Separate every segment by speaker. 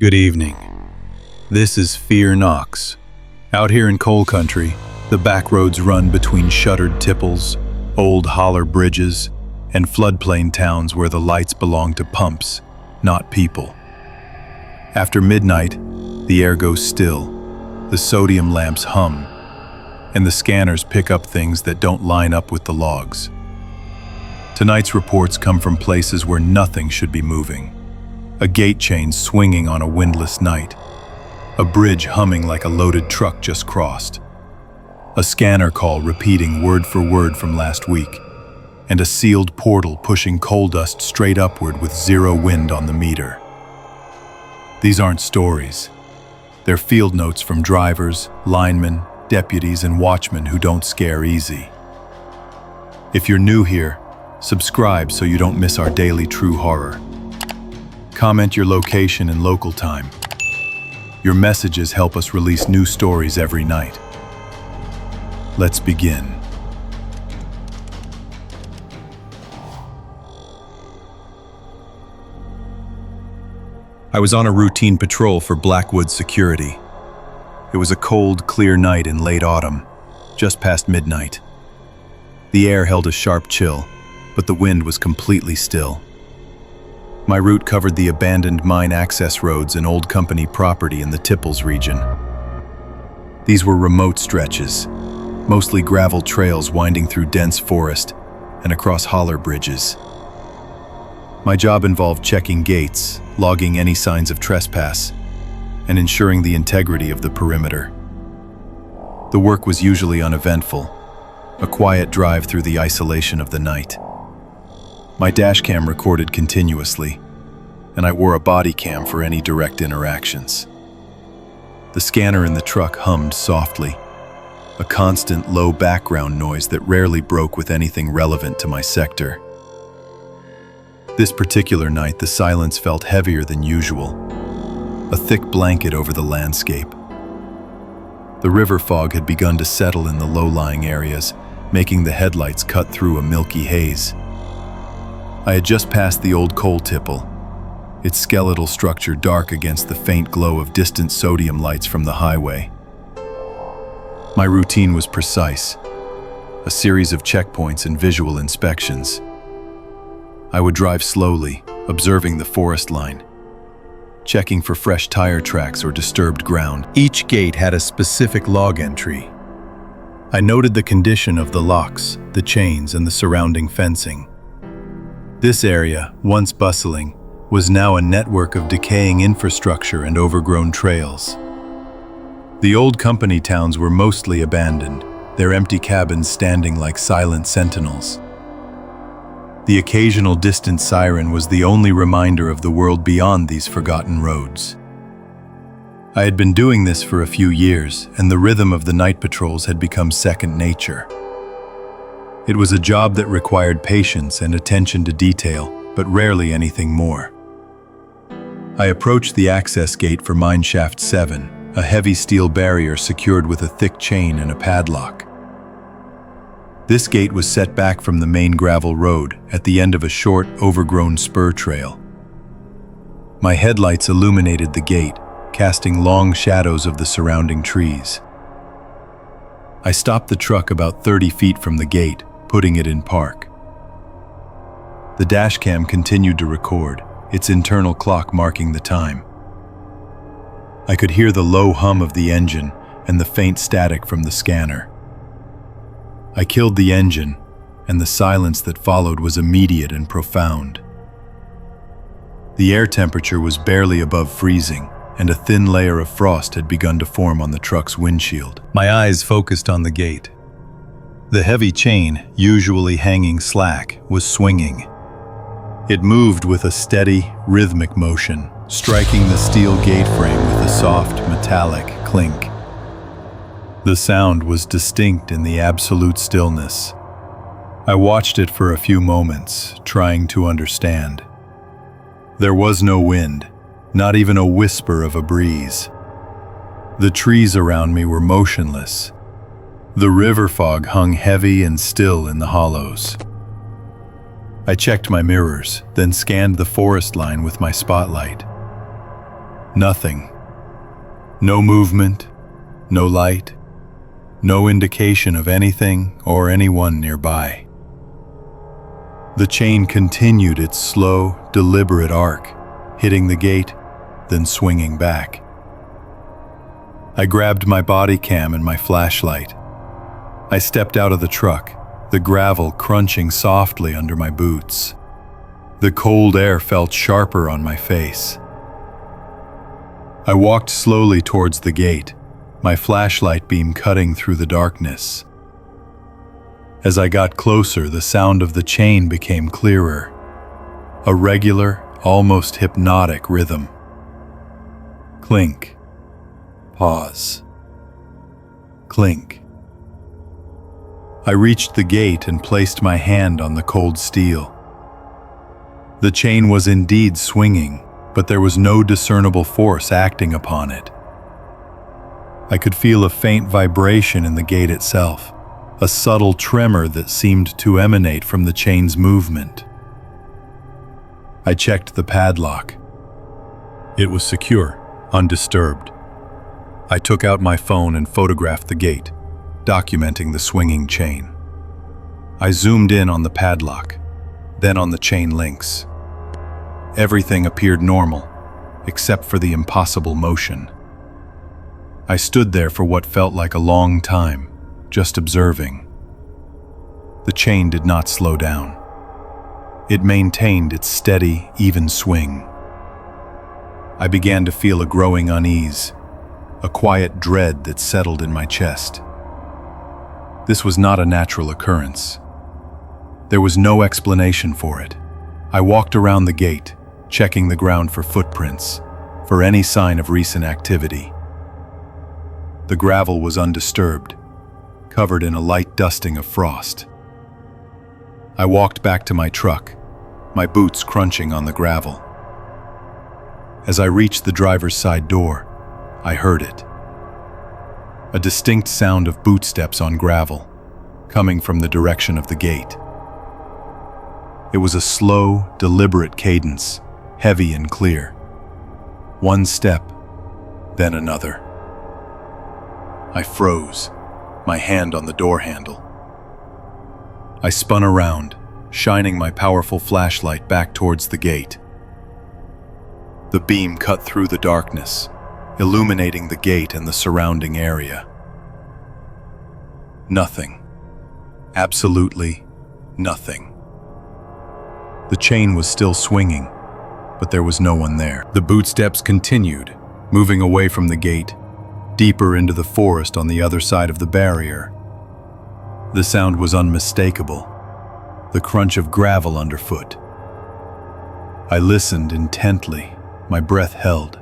Speaker 1: Good evening. This is Fear Knox. Out here in coal country, the backroads run between shuttered tipples, old Holler bridges, and floodplain towns where the lights belong to pumps, not people. After midnight, the air goes still, the sodium lamps hum, and the scanners pick up things that don't line up with the logs. Tonight's reports come from places where nothing should be moving. A gate chain swinging on a windless night. A bridge humming like a loaded truck just crossed. A scanner call repeating word for word from last week. And a sealed portal pushing coal dust straight upward with zero wind on the meter. These aren't stories. They're field notes from drivers, linemen, deputies, and watchmen who don't scare easy. If you're new here, subscribe so you don't miss our daily true horror. Comment your location and local time. Your messages help us release new stories every night. Let's begin. I was on a routine patrol for Blackwood security. It was a cold, clear night in late autumn, just past midnight. The air held a sharp chill, but the wind was completely still. My route covered the abandoned mine access roads and old company property in the Tipples region. These were remote stretches, mostly gravel trails winding through dense forest and across Holler bridges. My job involved checking gates, logging any signs of trespass, and ensuring the integrity of the perimeter. The work was usually uneventful, a quiet drive through the isolation of the night. My dashcam recorded continuously, and I wore a body cam for any direct interactions. The scanner in the truck hummed softly, a constant low background noise that rarely broke with anything relevant to my sector. This particular night, the silence felt heavier than usual, a thick blanket over the landscape. The river fog had begun to settle in the low-lying areas, making the headlights cut through a milky haze. I had just passed the old coal tipple, its skeletal structure dark against the faint glow of distant sodium lights from the highway. My routine was precise, a series of checkpoints and visual inspections. I would drive slowly, observing the forest line, checking for fresh tire tracks or disturbed ground. Each gate had a specific log entry. I noted the condition of the locks, the chains, and the surrounding fencing. This area, once bustling, was now a network of decaying infrastructure and overgrown trails. The old company towns were mostly abandoned, their empty cabins standing like silent sentinels. The occasional distant siren was the only reminder of the world beyond these forgotten roads. I had been doing this for a few years, and the rhythm of the night patrols had become second nature. It was a job that required patience and attention to detail, but rarely anything more. I approached the access gate for Mine Shaft 7, a heavy steel barrier secured with a thick chain and a padlock. This gate was set back from the main gravel road at the end of a short, overgrown spur trail. My headlights illuminated the gate, casting long shadows of the surrounding trees. I stopped the truck about 30 feet from the gate, putting it in park. The dashcam continued to record, its internal clock marking the time. I could hear the low hum of the engine and the faint static from the scanner. I killed the engine, and the silence that followed was immediate and profound. The air temperature was barely above freezing, and a thin layer of frost had begun to form on the truck's windshield. My eyes focused on the gate. The heavy chain, usually hanging slack, was swinging. It moved with a steady, rhythmic motion, striking the steel gate frame with a soft, metallic clink. The sound was distinct in the absolute stillness. I watched it for a few moments, trying to understand. There was no wind, not even a whisper of a breeze. The trees around me were motionless. The river fog hung heavy and still in the hollows. I checked my mirrors, then scanned the forest line with my spotlight. Nothing. No movement, no light, no indication of anything or anyone nearby. The chain continued its slow, deliberate arc, hitting the gate, then swinging back. I grabbed my body cam and my flashlight. I stepped out of the truck, the gravel crunching softly under my boots. The cold air felt sharper on my face. I walked slowly towards the gate, my flashlight beam cutting through the darkness. As I got closer, the sound of the chain became clearer, a regular, almost hypnotic rhythm. Clink. Pause. Clink. I reached the gate and placed my hand on the cold steel. The chain was indeed swinging, but there was no discernible force acting upon it. I could feel a faint vibration in the gate itself, a subtle tremor that seemed to emanate from the chain's movement. I checked the padlock. It was secure, undisturbed. I took out my phone and photographed the gate, documenting the swinging chain. I zoomed in on the padlock, then on the chain links. Everything appeared normal, except for the impossible motion. I stood there for what felt like a long time, just observing. The chain did not slow down. It maintained its steady, even swing. I began to feel a growing unease, a quiet dread that settled in my chest. This was not a natural occurrence. There was no explanation for it. I walked around the gate, checking the ground for footprints, for any sign of recent activity. The gravel was undisturbed, covered in a light dusting of frost. I walked back to my truck, my boots crunching on the gravel. As I reached the driver's side door, I heard it. A distinct sound of bootsteps on gravel, coming from the direction of the gate. It was a slow, deliberate cadence, heavy and clear. One step, then another. I froze, my hand on the door handle. I spun around, shining my powerful flashlight back towards the gate. The beam cut through the darkness, illuminating the gate and the surrounding area. Nothing. Absolutely nothing. The chain was still swinging, but there was no one there. The bootsteps continued, moving away from the gate, deeper into the forest on the other side of the barrier. The sound was unmistakable, the crunch of gravel underfoot. I listened intently, my breath held.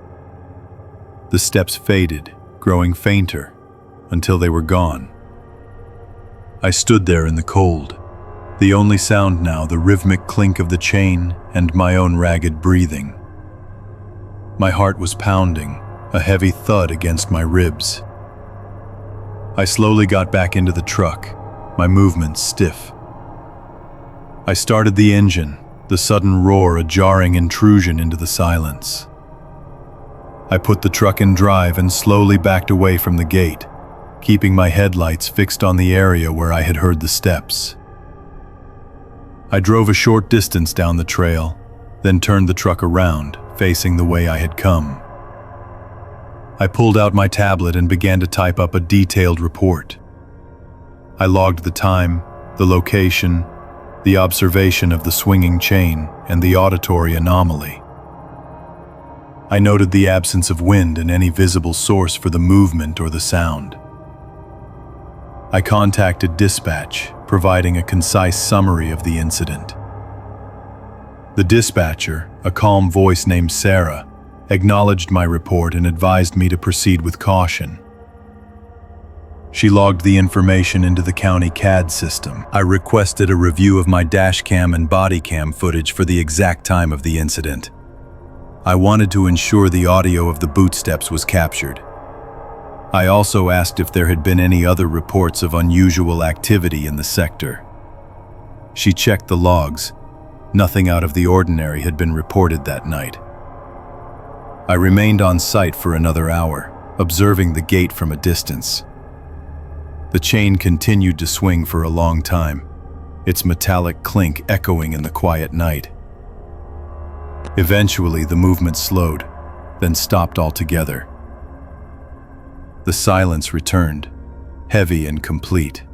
Speaker 1: The steps faded, growing fainter, until they were gone. I stood there in the cold, the only sound now the rhythmic clink of the chain and my own ragged breathing. My heart was pounding, a heavy thud against my ribs. I slowly got back into the truck, my movements stiff. I started the engine, the sudden roar a jarring intrusion into the silence. I put the truck in drive and slowly backed away from the gate, keeping my headlights fixed on the area where I had heard the steps. I drove a short distance down the trail, then turned the truck around, facing the way I had come. I pulled out my tablet and began to type up a detailed report. I logged the time, the location, the observation of the swinging chain, and the auditory anomaly. I noted the absence of wind and any visible source for the movement or the sound. I contacted dispatch, providing a concise summary of the incident. The dispatcher, a calm voice named Sarah, acknowledged my report and advised me to proceed with caution. She logged the information into the county CAD system. I requested a review of my dashcam and body cam footage for the exact time of the incident. I wanted to ensure the audio of the bootsteps was captured. I also asked if there had been any other reports of unusual activity in the sector. She checked the logs. Nothing out of the ordinary had been reported that night. I remained on site for another hour, observing the gate from a distance. The chain continued to swing for a long time, its metallic clink echoing in the quiet night. Eventually, the movement slowed, then stopped altogether. The silence returned, heavy and complete.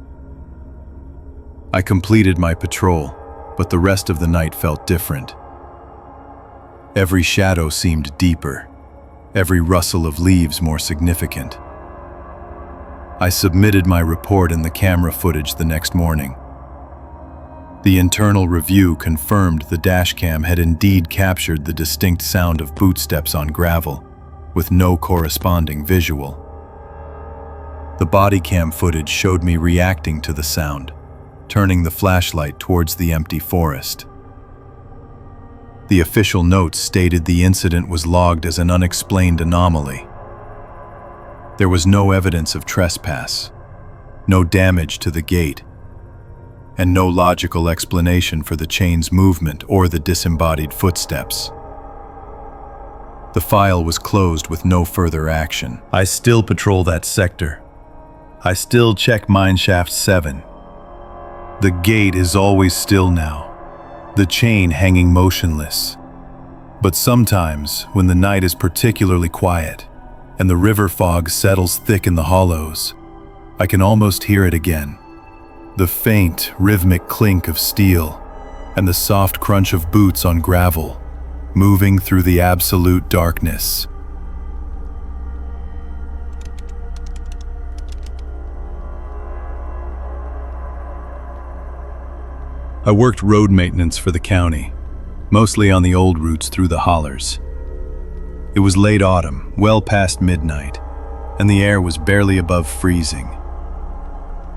Speaker 1: I completed my patrol, but the rest of the night felt different. Every shadow seemed deeper, every rustle of leaves more significant. I submitted my report and the camera footage the next morning. The internal review confirmed the dashcam had indeed captured the distinct sound of bootsteps on gravel, with no corresponding visual. The body cam footage showed me reacting to the sound, turning the flashlight towards the empty forest. The official notes stated the incident was logged as an unexplained anomaly. There was no evidence of trespass, no damage to the gate, and no logical explanation for the chain's movement or the disembodied footsteps. The file was closed with no further action. I still patrol that sector. I still check mineshaft 7. The gate is always still now, the chain hanging motionless. But sometimes, when the night is particularly quiet and the river fog settles thick in the hollows, I can almost hear it again. The faint, rhythmic clink of steel and the soft crunch of boots on gravel, moving through the absolute darkness. I worked road maintenance for the county, mostly on the old routes through the Hollers. It was late autumn, well past midnight, and the air was barely above freezing.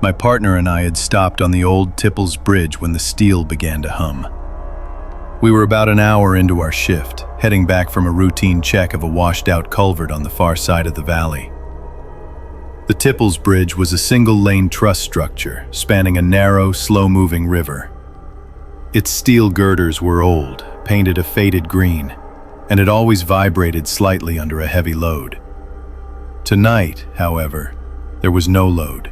Speaker 1: My partner and I had stopped on the old Tipples bridge when the steel began to hum. We were about an hour into our shift, heading back from a routine check of a washed-out culvert on the far side of the valley. The Tipples bridge was a single-lane truss structure spanning a narrow, slow-moving river. Its steel girders were old, painted a faded green, and it always vibrated slightly under a heavy load. Tonight, however, there was no load.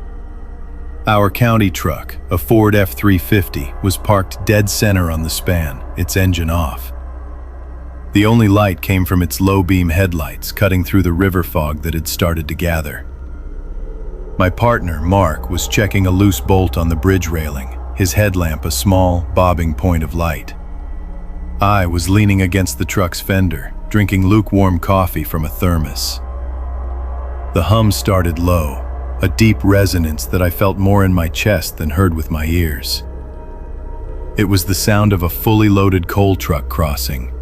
Speaker 1: Our county truck, a Ford F-350, was parked dead center on the span, its engine off. The only light came from its low-beam headlights cutting through the river fog that had started to gather. My partner, Mark, was checking a loose bolt on the bridge railing, his headlamp a small, bobbing point of light. I was leaning against the truck's fender, drinking lukewarm coffee from a thermos. The hum started low, a deep resonance that I felt more in my chest than heard with my ears. It was the sound of a fully loaded coal truck crossing,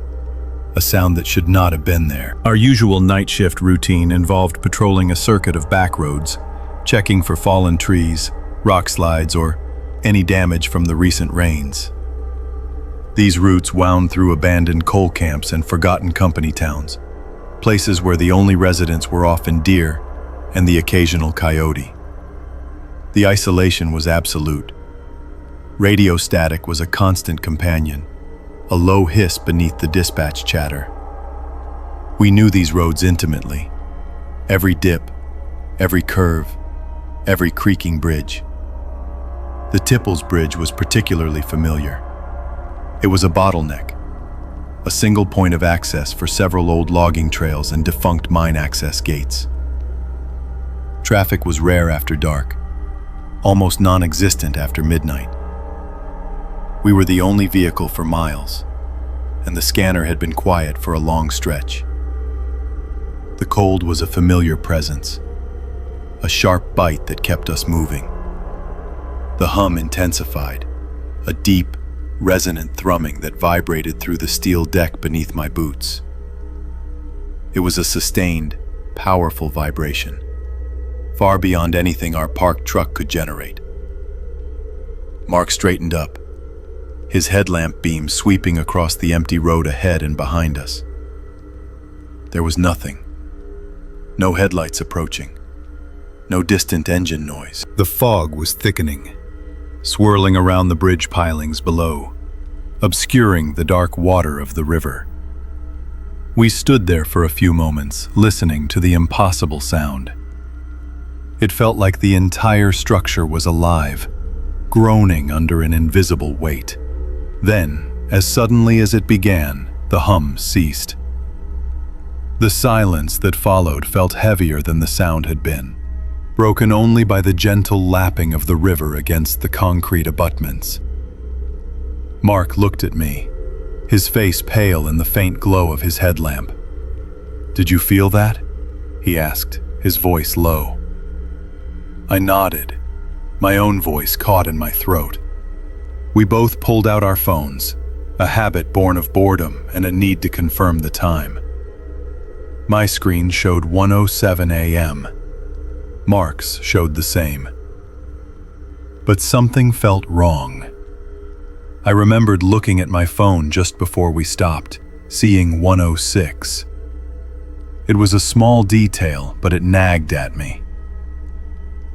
Speaker 1: a sound that should not have been there. Our usual night shift routine involved patrolling a circuit of backroads, checking for fallen trees, rock slides, or any damage from the recent rains. These routes wound through abandoned coal camps and forgotten company towns, places where the only residents were often deer and the occasional coyote. The isolation was absolute. Radio static was a constant companion, a low hiss beneath the dispatch chatter. We knew these roads intimately. Every dip, every curve, every creaking bridge. The Tipples Bridge was particularly familiar. It was a bottleneck, a single point of access for several old logging trails and defunct mine access gates. Traffic was rare after dark, almost non-existent after midnight. We were the only vehicle for miles, and the scanner had been quiet for a long stretch. The cold was a familiar presence, a sharp bite that kept us moving. The hum intensified, a deep, resonant thrumming that vibrated through the steel deck beneath my boots. It was a sustained, powerful vibration, far beyond anything our parked truck could generate. Mark straightened up, his headlamp beam sweeping across the empty road ahead and behind us. There was nothing. No headlights approaching. No distant engine noise. The fog was thickening, swirling around the bridge pilings below, obscuring the dark water of the river. We stood there for a few moments, listening to the impossible sound. It felt like the entire structure was alive, groaning under an invisible weight. Then, as suddenly as it began, the hum ceased. The silence that followed felt heavier than the sound had been, broken only by the gentle lapping of the river against the concrete abutments. Mark looked at me, his face pale in the faint glow of his headlamp. "Did you feel that?" he asked, his voice low. I nodded, my own voice caught in my throat. We both pulled out our phones, a habit born of boredom and a need to confirm the time. My screen showed 1:07 a.m. Mark's showed the same. But something felt wrong. I remembered looking at my phone just before we stopped, seeing 1:06. It was a small detail, but it nagged at me.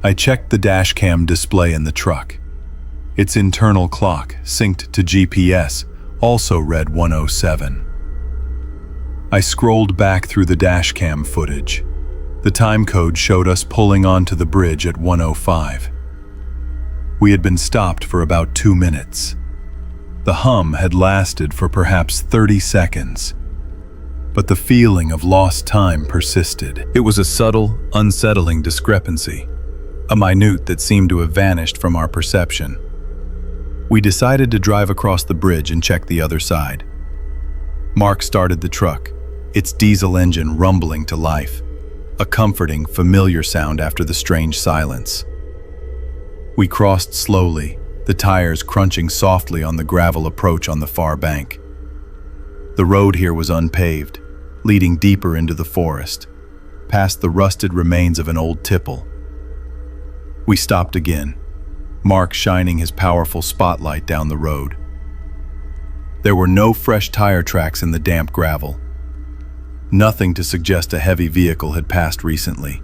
Speaker 1: I checked the dashcam display in the truck. Its internal clock, synced to GPS, also read 1:07. I scrolled back through the dashcam footage. The time code showed us pulling onto the bridge at 1:05. We had been stopped for about 2 minutes. The hum had lasted for perhaps 30 seconds. But the feeling of lost time persisted. It was a subtle, unsettling discrepancy, a minute that seemed to have vanished from our perception. We decided to drive across the bridge and check the other side. Mark started the truck, its diesel engine rumbling to life, a comforting, familiar sound after the strange silence. We crossed slowly, the tires crunching softly on the gravel approach on the far bank. The road here was unpaved, leading deeper into the forest, past the rusted remains of an old tipple. We stopped again, Mark shining his powerful spotlight down the road. There were no fresh tire tracks in the damp gravel. Nothing to suggest a heavy vehicle had passed recently.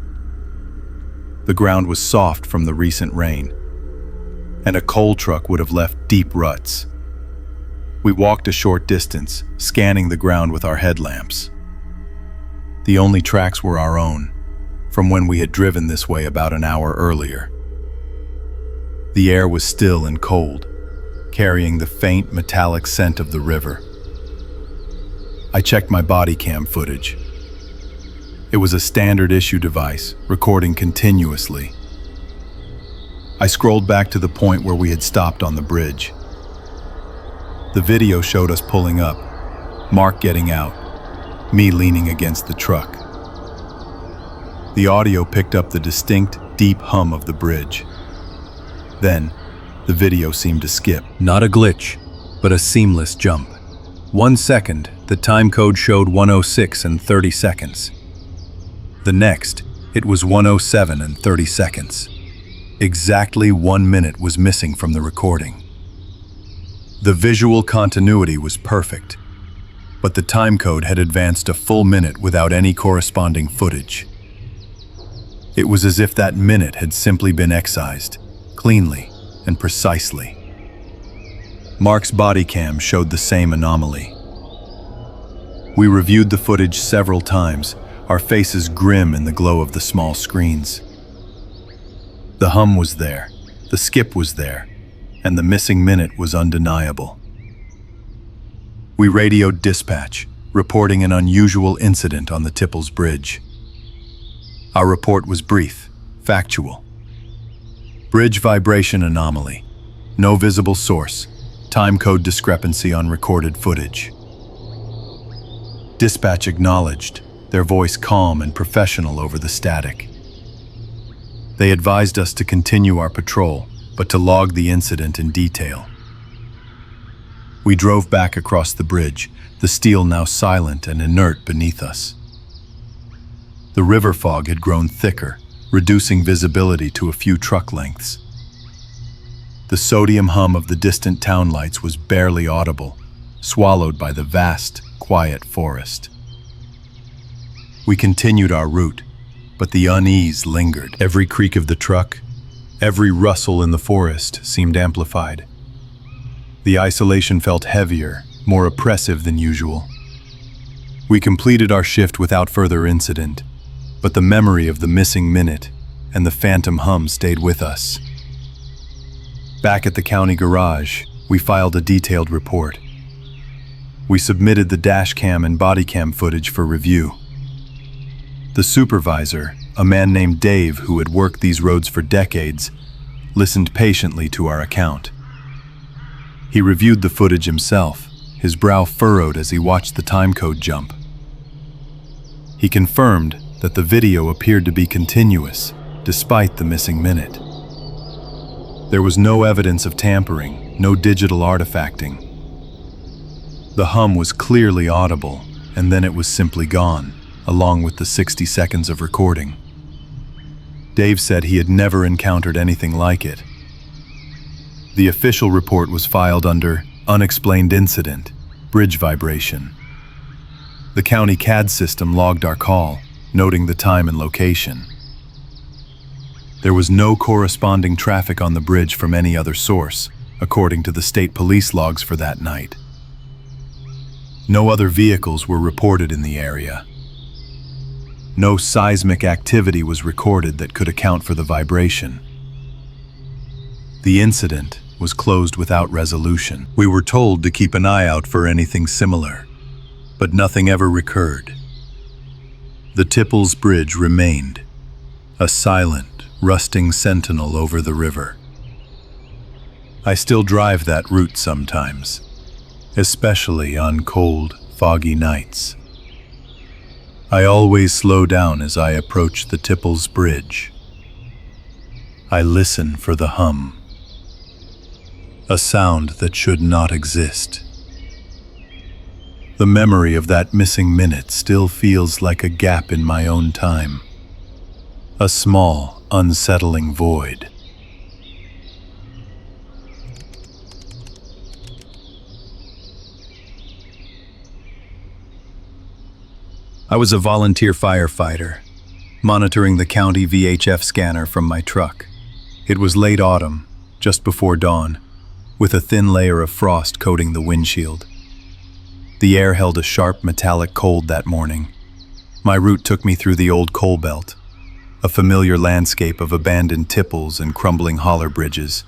Speaker 1: The ground was soft from the recent rain, and a coal truck would have left deep ruts. We walked a short distance, scanning the ground with our headlamps. The only tracks were our own, from when we had driven this way about an hour earlier. The air was still and cold, carrying the faint metallic scent of the river. I checked my body cam footage. It was a standard issue device, recording continuously. I scrolled back to the point where we had stopped on the bridge. The video showed us pulling up, Mark getting out, me leaning against the truck. The audio picked up the distinct, deep hum of the bridge. Then, the video seemed to skip. Not a glitch, but a seamless jump. 1 second, the time code showed 1:06 and 30 seconds. The next, it was 1:07 and 30 seconds. Exactly 1 minute was missing from the recording. The visual continuity was perfect, but the time code had advanced a full minute without any corresponding footage. It was as if that minute had simply been excised, cleanly and precisely. Mark's body cam showed the same anomaly. We reviewed the footage several times, our faces grim in the glow of the small screens. The hum was there, the skip was there, and the missing minute was undeniable. We radioed dispatch, reporting an unusual incident on the Tipples Bridge. Our report was brief, factual. Bridge vibration anomaly, no visible source, time code discrepancy on recorded footage. Dispatch acknowledged, their voice calm and professional over the static. They advised us to continue our patrol, but to log the incident in detail. We drove back across the bridge, the steel now silent and inert beneath us. The river fog had grown thicker, reducing visibility to a few truck lengths. The sodium hum of the distant town lights was barely audible, swallowed by the vast, quiet forest. We continued our route, but the unease lingered. Every creak of the truck, every rustle in the forest seemed amplified. The isolation felt heavier, more oppressive than usual. We completed our shift without further incident, but the memory of the missing minute and the phantom hum stayed with us. Back at the county garage, we filed a detailed report. We submitted the dash cam and body cam footage for review. The supervisor, a man named Dave who had worked these roads for decades, listened patiently to our account. He reviewed the footage himself, his brow furrowed as he watched the timecode jump. He confirmed that the video appeared to be continuous, despite the missing minute. There was no evidence of tampering, no digital artifacting. The hum was clearly audible, and then it was simply gone, along with the 60 seconds of recording. Dave said he had never encountered anything like it. The official report was filed under Unexplained Incident, Bridge Vibration. The county CAD system logged our call, noting the time and location. There was no corresponding traffic on the bridge from any other source, according to the state police logs for that night. No other vehicles were reported in the area. No seismic activity was recorded that could account for the vibration. The incident was closed without resolution. We were told to keep an eye out for anything similar, but nothing ever recurred. The Tipples Bridge remained, a silent, rusting sentinel over the river. I still drive that route sometimes, especially on cold, foggy nights. I always slow down as I approach the Tipples Bridge. I listen for the hum, a sound that should not exist. The memory of that missing minute still feels like a gap in my own time, a small, unsettling void. I was a volunteer firefighter, monitoring the county VHF scanner from my truck. It was late autumn, just before dawn, with a thin layer of frost coating the windshield. The air held a sharp metallic cold that morning. My route took me through the old coal belt, a familiar landscape of abandoned tipples and crumbling Holler bridges.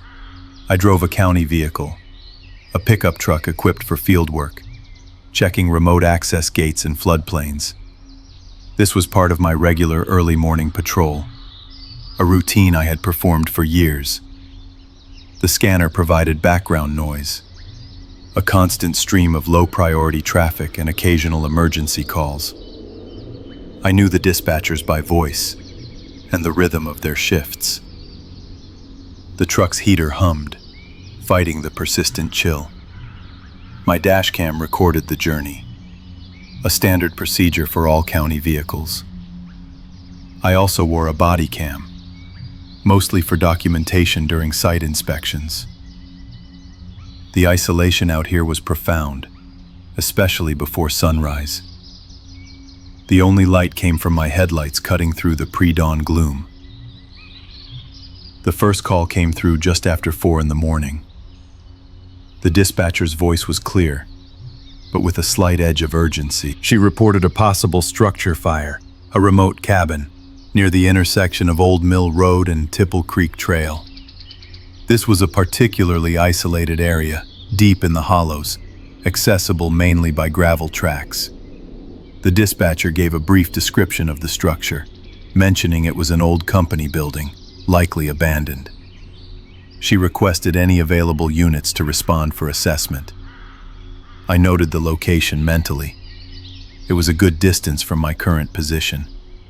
Speaker 1: I drove a county vehicle, a pickup truck equipped for field work, checking remote access gates and floodplains. This was part of my regular early morning patrol, a routine I had performed for years. The scanner provided background noise, a constant stream of low-priority traffic and occasional emergency calls. I knew the dispatchers by voice and the rhythm of their shifts. The truck's heater hummed, fighting the persistent chill. My dashcam recorded the journey, a standard procedure for all county vehicles. I also wore a body cam, mostly for documentation during site inspections. The isolation out here was profound, especially before sunrise. The only light came from my headlights cutting through the pre-dawn gloom. The first call came through just after 4 in the morning. The dispatcher's voice was clear, but with a slight edge of urgency. She reported a possible structure fire, a remote cabin, near the intersection of Old Mill Road and Tipple Creek Trail. This was a particularly isolated area, deep in the hollows, accessible mainly by gravel tracks. The dispatcher gave a brief description of the structure, mentioning it was an old company building, likely abandoned. She requested any available units to respond for assessment. I noted the location mentally. It was a good distance from my current position,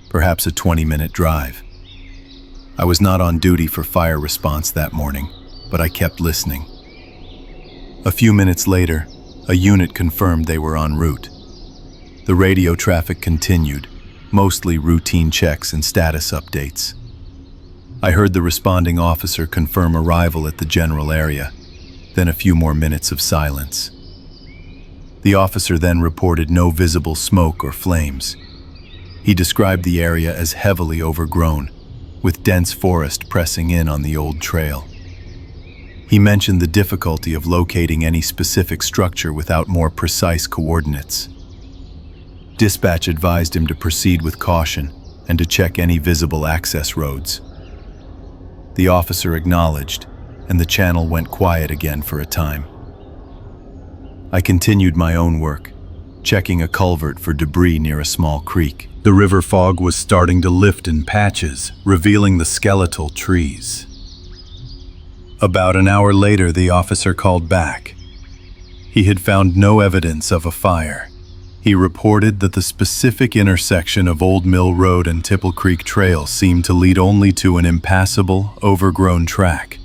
Speaker 1: perhaps a 20-minute drive. I was not on duty for fire response that morning, but I kept listening. A few minutes later, a unit confirmed they were en route. The radio traffic continued, mostly routine checks and status updates. I heard the responding officer confirm arrival at the general area, then a few more minutes of silence. The officer then reported no visible smoke or flames. He described the area as heavily overgrown, with dense forest pressing in on the old trail. He mentioned the difficulty of locating any specific structure without more precise coordinates. Dispatch advised him to proceed with caution and to check any visible access roads. The officer acknowledged, and the channel went quiet again for a time. I continued my own work, checking a culvert for debris near a small creek. The river fog was starting to lift in patches, revealing the skeletal trees. About an hour later, the officer called back. He had found no evidence of a fire. He reported that the specific intersection of Old Mill Road and Tipple Creek Trail seemed to lead only to an impassable, overgrown track.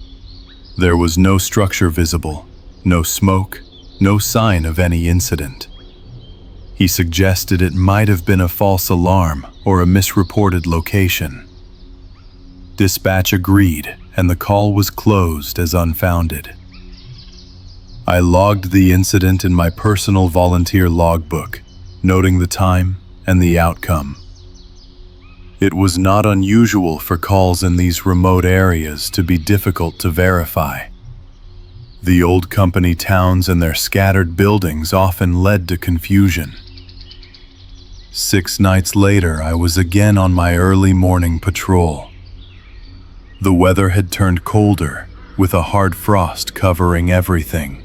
Speaker 1: There was no structure visible, no smoke, no sign of any incident. He suggested it might have been a false alarm or a misreported location. Dispatch agreed, and the call was closed as unfounded. I logged the incident in my personal volunteer logbook, noting the time and the outcome. It was not unusual for calls in these remote areas to be difficult to verify. The old company towns and their scattered buildings often led to confusion. 6 nights later, I was again on my early morning patrol. The weather had turned colder, with a hard frost covering everything.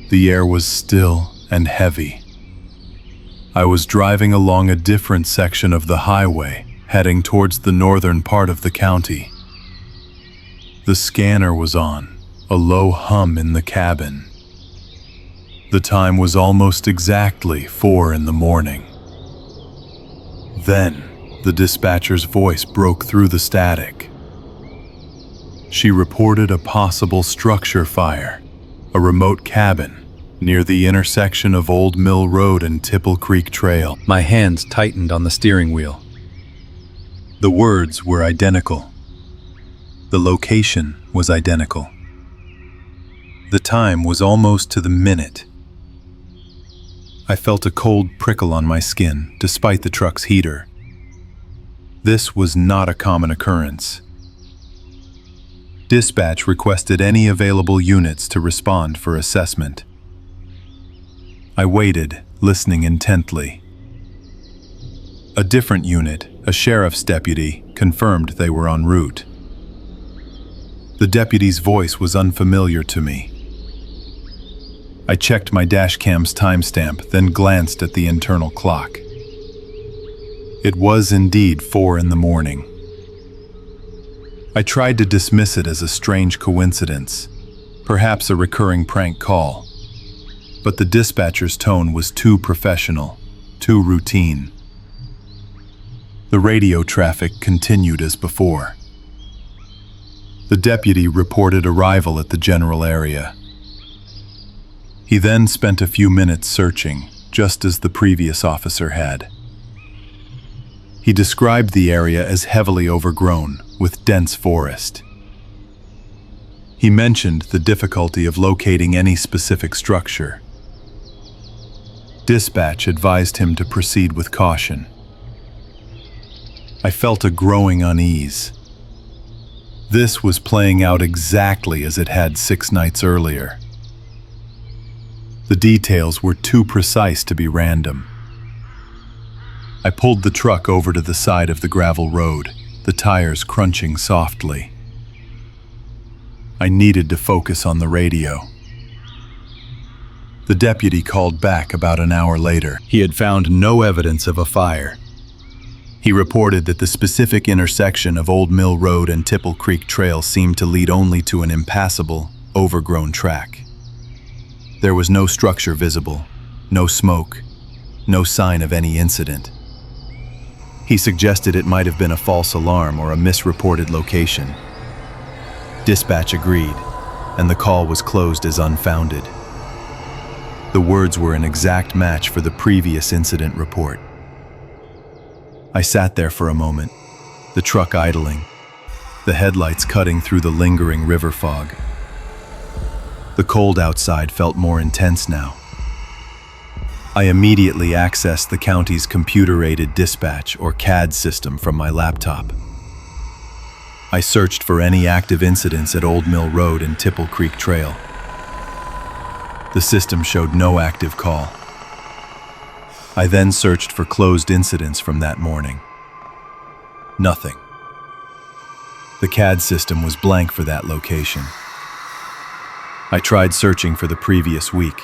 Speaker 1: The air was still and heavy. I was driving along a different section of the highway, heading towards the northern part of the county. The scanner was on, a low hum in the cabin. The time was almost exactly 4 in the morning. Then, the dispatcher's voice broke through the static. She reported a possible structure fire, a remote cabin, near the intersection of Old Mill Road and Tipple Creek Trail. My hands tightened on the steering wheel. The words were identical. The location was identical. The time was almost to the minute. I felt a cold prickle on my skin, despite the truck's heater. This was not a common occurrence. Dispatch requested any available units to respond for assessment. I waited, listening intently. A different unit, a sheriff's deputy, confirmed they were en route. The deputy's voice was unfamiliar to me. I checked my dashcam's timestamp, then glanced at the internal clock. It was indeed 4 in the morning. I tried to dismiss it as a strange coincidence, perhaps a recurring prank call. But the dispatcher's tone was too professional, too routine. The radio traffic continued as before. The deputy reported arrival at the general area. He then spent a few minutes searching, just as the previous officer had. He described the area as heavily overgrown, with dense forest. He mentioned the difficulty of locating any specific structure. Dispatch advised him to proceed with caution. I felt a growing unease. This was playing out exactly as it had 6 nights earlier. The details were too precise to be random. I pulled the truck over to the side of the gravel road, the tires crunching softly. I needed to focus on the radio. The deputy called back about an hour later. He had found no evidence of a fire. He reported that the specific intersection of Old Mill Road and Tipple Creek Trail seemed to lead only to an impassable, overgrown track. There was no structure visible, no smoke, no sign of any incident. He suggested it might have been a false alarm or a misreported location. Dispatch agreed, and the call was closed as unfounded. The words were an exact match for the previous incident report. I sat there for a moment, the truck idling, the headlights cutting through the lingering river fog. The cold outside felt more intense now. I immediately accessed the county's computer-aided dispatch or CAD system from my laptop. I searched for any active incidents at Old Mill Road and Tipple Creek Trail. The system showed no active call. I then searched for closed incidents from that morning. Nothing. The CAD system was blank for that location. I tried searching for the previous week,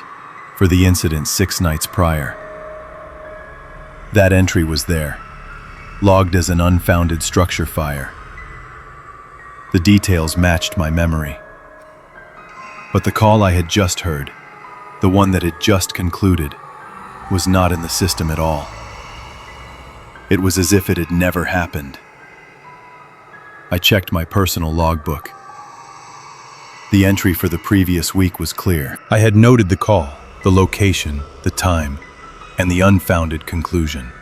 Speaker 1: for the incident 6 nights prior. That entry was there, logged as an unfounded structure fire. The details matched my memory. But the call I had just heard, the one that had just concluded, was not in the system at all. It was as if it had never happened. I checked my personal logbook. The entry for the previous week was clear. I had noted the call, the location, the time, and the unfounded conclusion.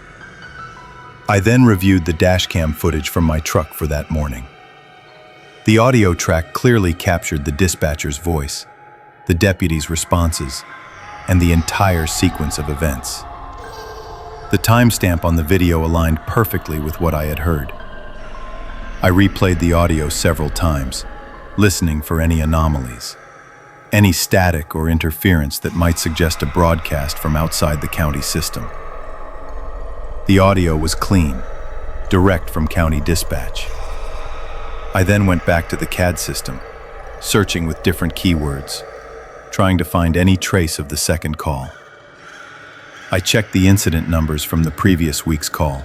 Speaker 1: I then reviewed the dashcam footage from my truck for that morning. The audio track clearly captured the dispatcher's voice, the deputy's responses, and the entire sequence of events. The timestamp on the video aligned perfectly with what I had heard. I replayed the audio several times, listening for any anomalies, any static or interference that might suggest a broadcast from outside the county system. The audio was clean, direct from county dispatch. I then went back to the CAD system, searching with different keywords, trying to find any trace of the second call. I checked the incident numbers from the previous week's call,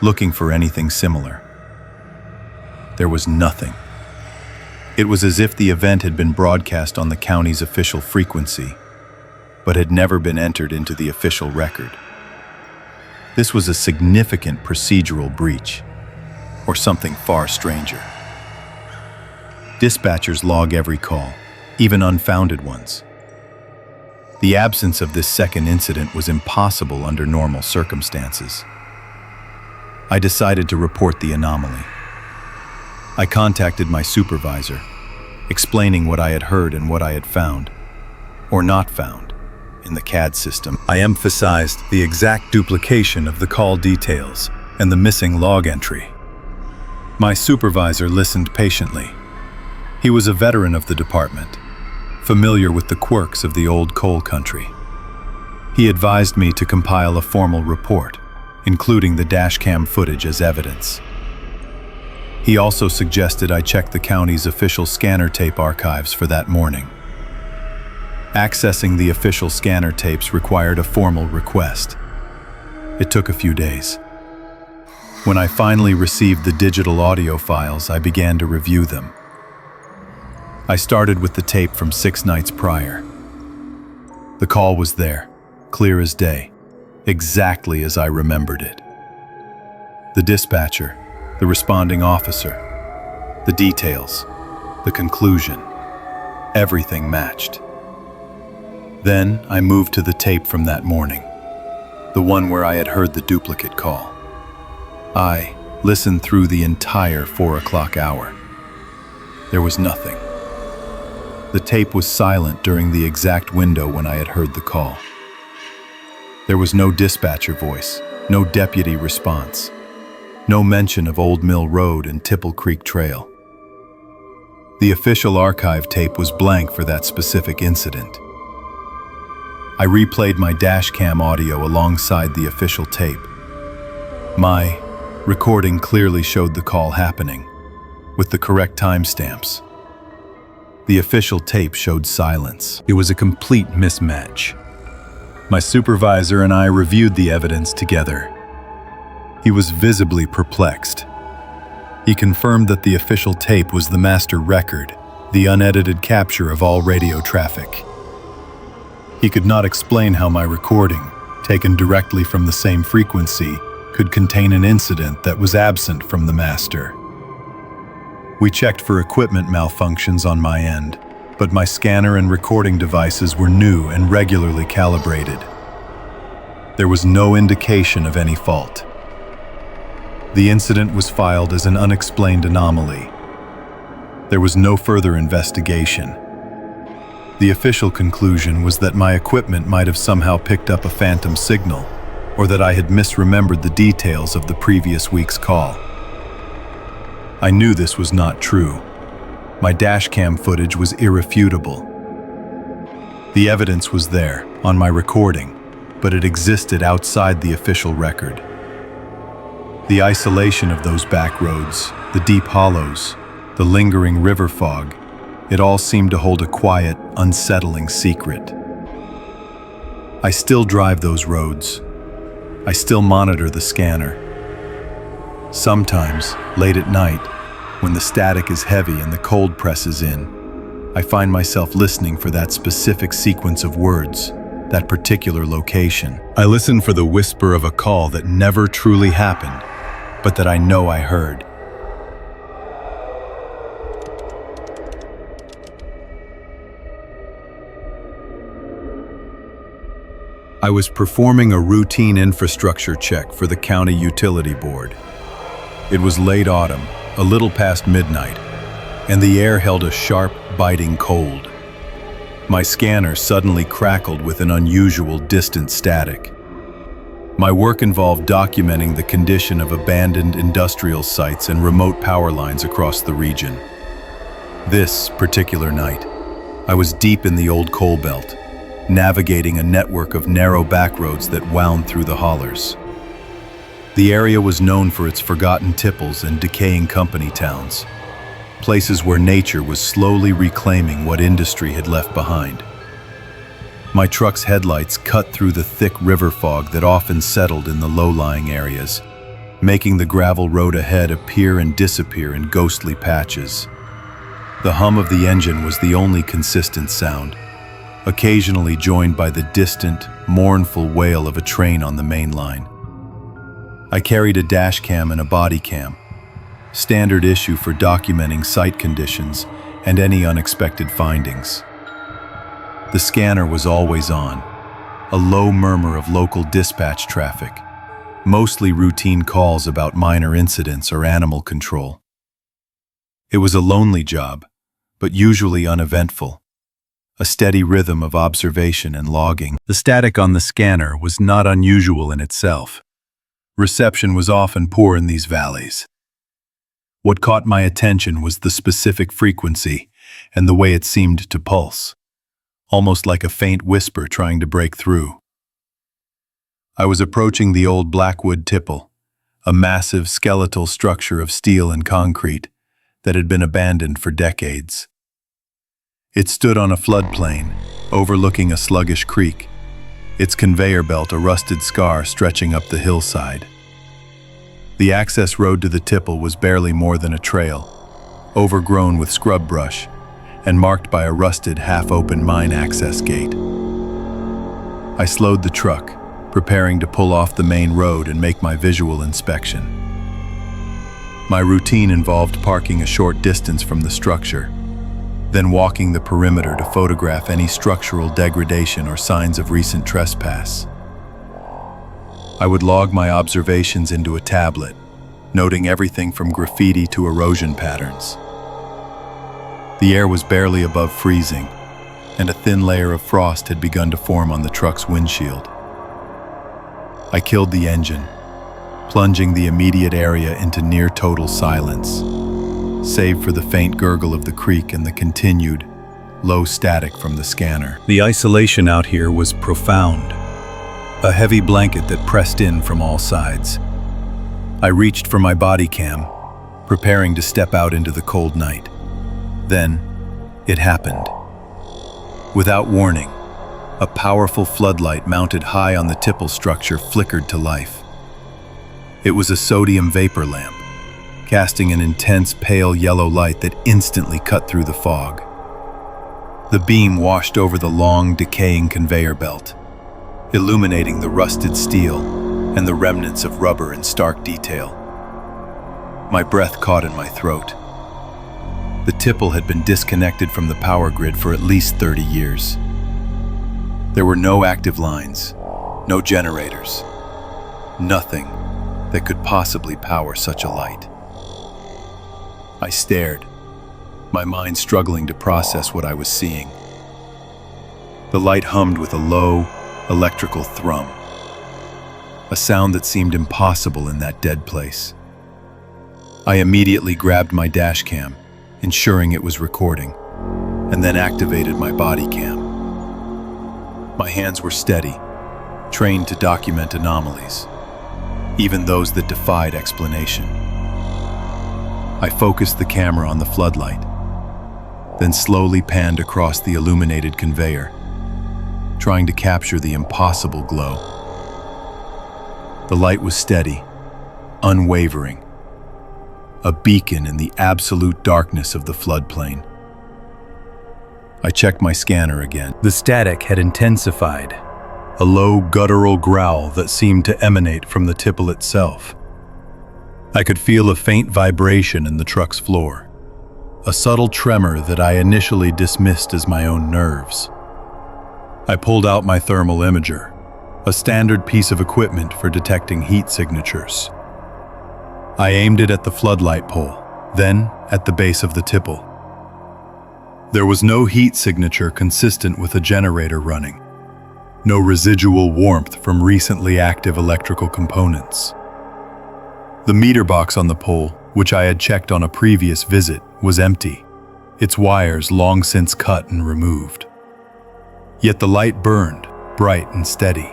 Speaker 1: looking for anything similar. There was nothing. It was as if the event had been broadcast on the county's official frequency, but had never been entered into the official record. This was a significant procedural breach, or something far stranger. Dispatchers log every call, even unfounded ones. The absence of this second incident was impossible under normal circumstances. I decided to report the anomaly. I contacted my supervisor, explaining what I had heard and what I had found, or not found, in the CAD system. I emphasized the exact duplication of the call details and the missing log entry. My supervisor listened patiently. He was a veteran of the department, familiar with the quirks of the old coal country. He advised me to compile a formal report, including the dashcam footage as evidence. He also suggested I check the county's official scanner tape archives for that morning. Accessing the official scanner tapes required a formal request. It took a few days. When I finally received the digital audio files, I began to review them. I started with the tape from 6 nights prior. The call was there, clear as day, exactly as I remembered it. The dispatcher, the responding officer, the details, the conclusion, everything matched. Then I moved to the tape from that morning, the one where I had heard the duplicate call. I listened through the entire 4 o'clock hour. There was nothing. The tape was silent during the exact window when I had heard the call. There was no dispatcher voice, no deputy response, no mention of Old Mill Road and Tipple Creek Trail. The official archive tape was blank for that specific incident. I replayed my dashcam audio alongside the official tape. My recording clearly showed the call happening, with the correct timestamps. The official tape showed silence. It was a complete mismatch. My supervisor and I reviewed the evidence together. He was visibly perplexed. He confirmed that the official tape was the master record, the unedited capture of all radio traffic. He could not explain how my recording, taken directly from the same frequency, could contain an incident that was absent from the master. We checked for equipment malfunctions on my end, but my scanner and recording devices were new and regularly calibrated. There was no indication of any fault. The incident was filed as an unexplained anomaly. There was no further investigation. The official conclusion was that my equipment might have somehow picked up a phantom signal, or that I had misremembered the details of the previous week's call. I knew this was not true. My dashcam footage was irrefutable. The evidence was there, on my recording, but it existed outside the official record. The isolation of those back roads, the deep hollows, the lingering river fog, it all seemed to hold a quiet, unsettling secret. I still drive those roads. I still monitor the scanner. Sometimes, late at night, when the static is heavy and the cold presses in, I find myself listening for that specific sequence of words, that particular location. I listen for the whisper of a call that never truly happened, but that I know I heard. I was performing a routine infrastructure check for the county utility board. It was late autumn, a little past midnight, and the air held a sharp, biting cold. My scanner suddenly crackled with an unusual distant static. My work involved documenting the condition of abandoned industrial sites and remote power lines across the region. This particular night, I was deep in the old coal belt, navigating a network of narrow backroads that wound through the hollers. The area was known for its forgotten tipples and decaying company towns, places where nature was slowly reclaiming what industry had left behind. My truck's headlights cut through the thick river fog that often settled in the low-lying areas, making the gravel road ahead appear and disappear in ghostly patches. The hum of the engine was the only consistent sound, occasionally joined by the distant, mournful wail of a train on the main line. I carried a dash cam and a body cam, standard issue for documenting site conditions and any unexpected findings. The scanner was always on, a low murmur of local dispatch traffic, mostly routine calls about minor incidents or animal control. It was a lonely job, but usually uneventful. A steady rhythm of observation and logging. The static on the scanner was not unusual in itself. Reception was often poor in these valleys. What caught my attention was the specific frequency and the way it seemed to pulse, almost like a faint whisper trying to break through. I was approaching the old Blackwood tipple, a massive skeletal structure of steel and concrete that had been abandoned for decades. It stood on a floodplain, overlooking a sluggish creek, its conveyor belt a rusted scar stretching up the hillside. The access road to the tipple was barely more than a trail, overgrown with scrub brush, and marked by a rusted, half-open mine access gate. I slowed the truck, preparing to pull off the main road and make my visual inspection. My routine involved parking a short distance from the structure, then walking the perimeter to photograph any structural degradation or signs of recent trespass. I would log my observations into a tablet, noting everything from graffiti to erosion patterns. The air was barely above freezing, and a thin layer of frost had begun to form on the truck's windshield. I killed the engine, plunging the immediate area into near-total silence, save for the faint gurgle of the creek and the continued, low static from the scanner. The isolation out here was profound, a heavy blanket that pressed in from all sides. I reached for my body cam, preparing to step out into the cold night. Then, it happened. Without warning, a powerful floodlight mounted high on the tipple structure flickered to life. It was a sodium vapor lamp, casting an intense pale yellow light that instantly cut through the fog. The beam washed over the long, decaying conveyor belt, illuminating the rusted steel and the remnants of rubber in stark detail. My breath caught in my throat. The tipple had been disconnected from the power grid for at least 30 years. There were no active lines, no generators, nothing that could possibly power such a light. I stared, my mind struggling to process what I was seeing. The light hummed with a low, electrical thrum, a sound that seemed impossible in that dead place. I immediately grabbed my dash cam, ensuring it was recording, and then activated my body cam. My hands were steady, trained to document anomalies, even those that defied explanation. I focused the camera on the floodlight, then slowly panned across the illuminated conveyor, trying to capture the impossible glow. The light was steady, unwavering, a beacon in the absolute darkness of the floodplain. I checked my scanner again. The static had intensified, a low guttural growl that seemed to emanate from the tipple itself. I could feel a faint vibration in the truck's floor, a subtle tremor that I initially dismissed as my own nerves. I pulled out my thermal imager, a standard piece of equipment for detecting heat signatures. I aimed it at the floodlight pole, then at the base of the tipple. There was no heat signature consistent with a generator running, no residual warmth from recently active electrical components. The meter box on the pole, which I had checked on a previous visit, was empty, its wires long since cut and removed. Yet the light burned, bright and steady.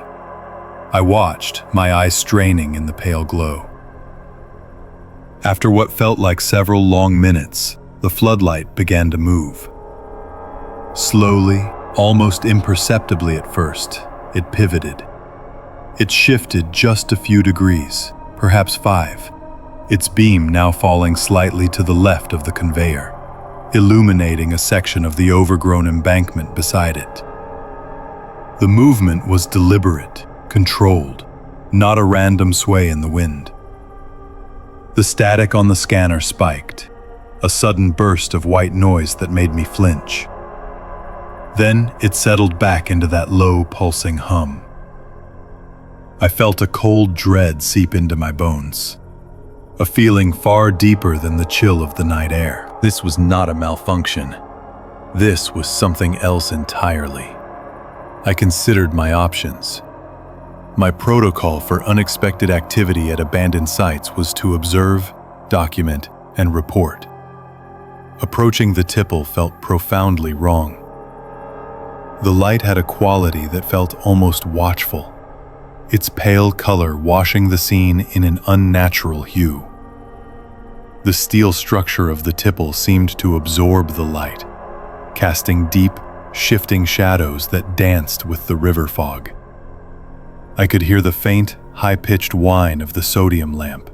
Speaker 1: I watched, my eyes straining in the pale glow. After what felt like several long minutes, the floodlight began to move. Slowly, almost imperceptibly at first, it pivoted. It shifted just a few degrees, perhaps 5, its beam now falling slightly to the left of the conveyor, illuminating a section of the overgrown embankment beside it. The movement was deliberate, controlled, not a random sway in the wind. The static on the scanner spiked, a sudden burst of white noise that made me flinch. Then it settled back into that low, pulsing hum. I felt a cold dread seep into my bones, a feeling far deeper than the chill of the night air. This was not a malfunction. This was something else entirely. I considered my options. My protocol for unexpected activity at abandoned sites was to observe, document, and report. Approaching the tipple felt profoundly wrong. The light had a quality that felt almost watchful, its pale color washing the scene in an unnatural hue. The steel structure of the tipple seemed to absorb the light, casting deep, shifting shadows that danced with the river fog. I could hear the faint, high-pitched whine of the sodium lamp,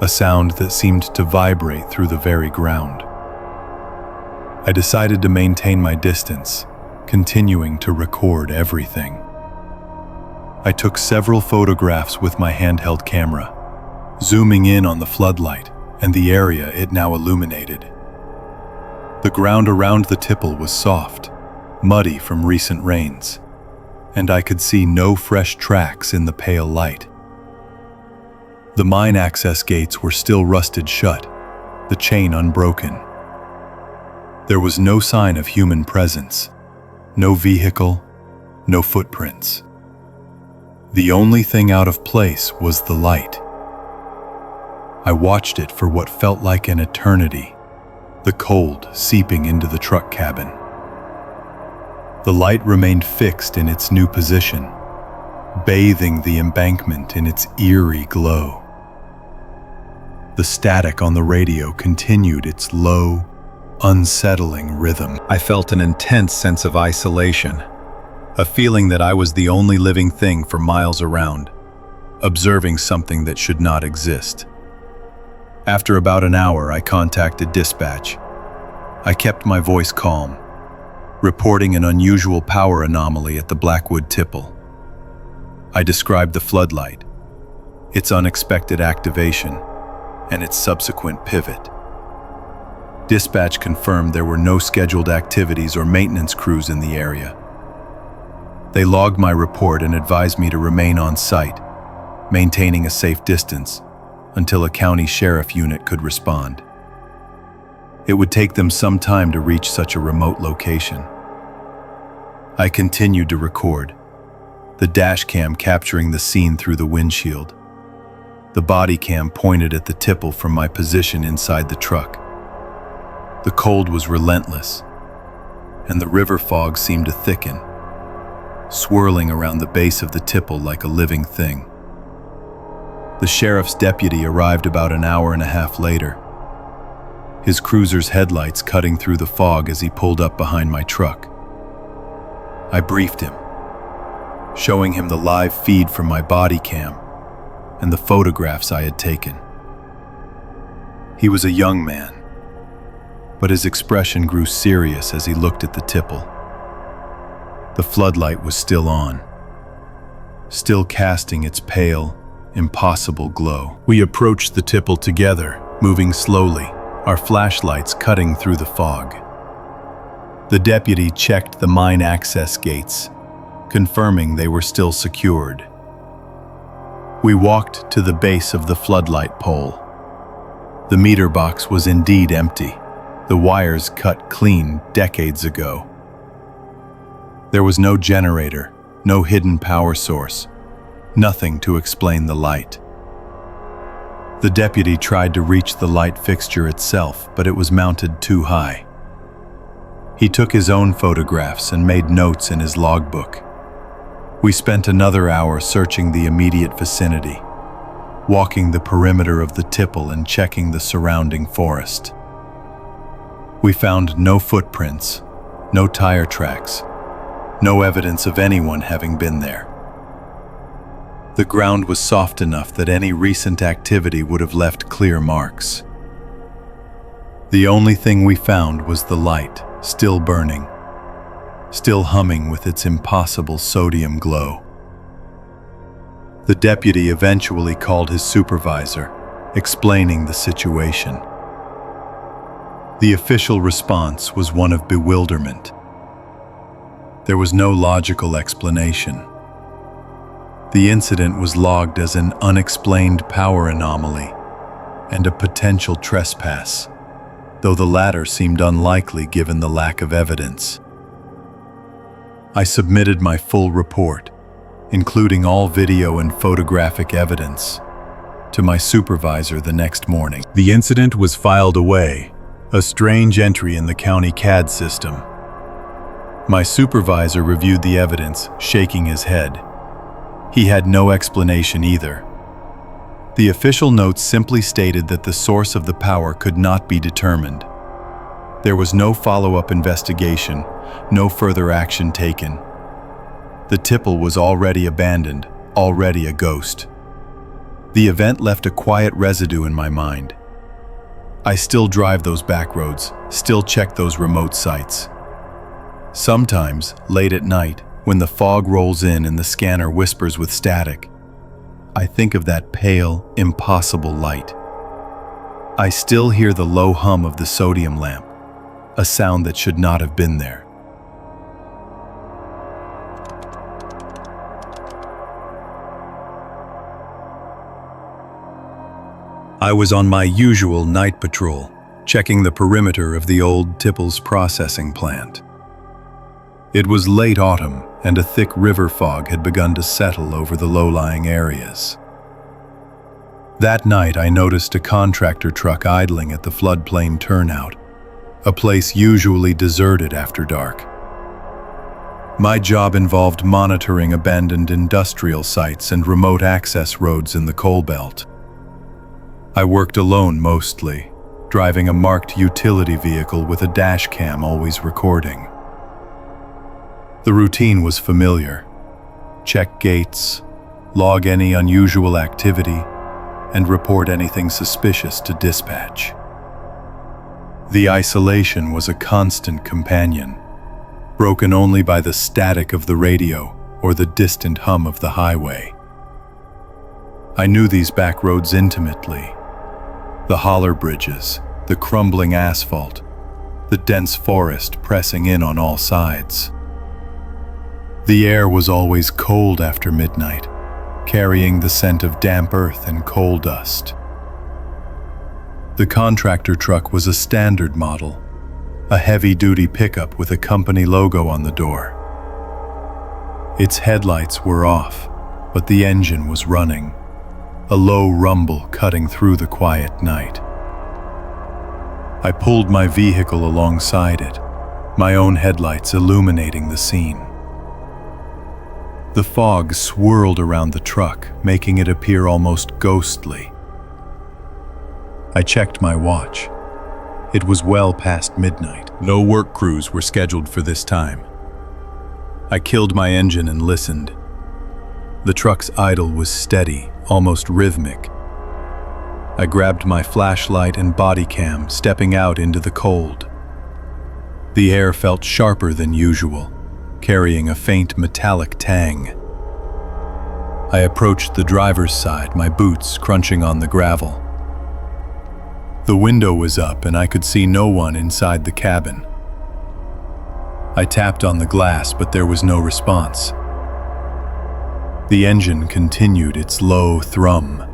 Speaker 1: a sound that seemed to vibrate through the very ground. I decided to maintain my distance, continuing to record everything. I took several photographs with my handheld camera, zooming in on the floodlight and the area it now illuminated. The ground around the tipple was soft, muddy from recent rains, and I could see no fresh tracks in the pale light. The mine access gates were still rusted shut, the chain unbroken. There was no sign of human presence, no vehicle, no footprints. The only thing out of place was the light. I watched it for what felt like an eternity, the cold seeping into the truck cabin. The light remained fixed in its new position, bathing the embankment in its eerie glow. The static on the radio continued its low, unsettling rhythm. I felt an intense sense of isolation, a feeling that I was the only living thing for miles around, observing something that should not exist. After about an hour, I contacted dispatch. I kept my voice calm, reporting an unusual power anomaly at the Blackwood tipple. I described the floodlight, its unexpected activation, and its subsequent pivot. Dispatch confirmed there were no scheduled activities or maintenance crews in the area. They logged my report and advised me to remain on site, maintaining a safe distance until a county sheriff unit could respond. It would take them some time to reach such a remote location. I continued to record, the dash cam capturing the scene through the windshield, the body cam pointed at the tipple from my position inside the truck. The cold was relentless, and the river fog seemed to thicken, swirling around the base of the tipple like a living thing. The sheriff's deputy arrived about an hour and a half later, his cruiser's headlights cutting through the fog as he pulled up behind my truck. I briefed him, showing him the live feed from my body cam and the photographs I had taken. He was a young man, but his expression grew serious as he looked at the tipple. The floodlight was still on, still casting its pale, impossible glow. We approached the tipple together, moving slowly, our flashlights cutting through the fog. The deputy checked the mine access gates, confirming they were still secured. We walked to the base of the floodlight pole. The meter box was indeed empty, the wires cut clean decades ago. There was no generator, no hidden power source, nothing to explain the light. The deputy tried to reach the light fixture itself, but it was mounted too high. He took his own photographs and made notes in his logbook. We spent another hour searching the immediate vicinity, walking the perimeter of the tipple and checking the surrounding forest. We found no footprints, no tire tracks, no evidence of anyone having been there. The ground was soft enough that any recent activity would have left clear marks. The only thing we found was the light, still burning, still humming with its impossible sodium glow. The deputy eventually called his supervisor, explaining the situation. The official response was one of bewilderment. There was no logical explanation. The incident was logged as an unexplained power anomaly and a potential trespass, though the latter seemed unlikely given the lack of evidence. I submitted my full report, including all video and photographic evidence, to my supervisor the next morning. The incident was filed away, a strange entry in the county CAD system. My supervisor reviewed the evidence, shaking his head. He had no explanation either. The official notes simply stated that the source of the power could not be determined. There was no follow-up investigation, no further action taken. The tipple was already abandoned, already a ghost. The event left a quiet residue in my mind. I still drive those back roads, still check those remote sites. Sometimes, late at night, when the fog rolls in and the scanner whispers with static, I think of that pale, impossible light. I still hear the low hum of the sodium lamp, a sound that should not have been there. I was on my usual night patrol, checking the perimeter of the old Tipples processing plant. It was late autumn, and a thick river fog had begun to settle over the low-lying areas. That night, I noticed a contractor truck idling at the floodplain turnout, a place usually deserted after dark. My job involved monitoring abandoned industrial sites and remote access roads in the coal belt. I worked alone mostly, driving a marked utility vehicle with a dash cam always recording. The routine was familiar. Check gates, log any unusual activity, and report anything suspicious to dispatch. The isolation was a constant companion, broken only by the static of the radio or the distant hum of the highway. I knew these back roads intimately. The Holler bridges, the crumbling asphalt, the dense forest pressing in on all sides. The air was always cold after midnight, carrying the scent of damp earth and coal dust. The contractor truck was a standard model, a heavy-duty pickup with a company logo on the door. Its headlights were off, but the engine was running, a low rumble cutting through the quiet night. I pulled my vehicle alongside it, my own headlights illuminating the scene. The fog swirled around the truck, making it appear almost ghostly. I checked my watch. It was well past midnight. No work crews were scheduled for this time. I killed my engine and listened. The truck's idle was steady, almost rhythmic. I grabbed my flashlight and body cam, stepping out into the cold. The air felt sharper than usual, carrying a faint metallic tang. I approached the driver's side, my boots crunching on the gravel. The window was up and I could see no one inside the cabin. I tapped on the glass, but there was no response. The engine continued its low thrum.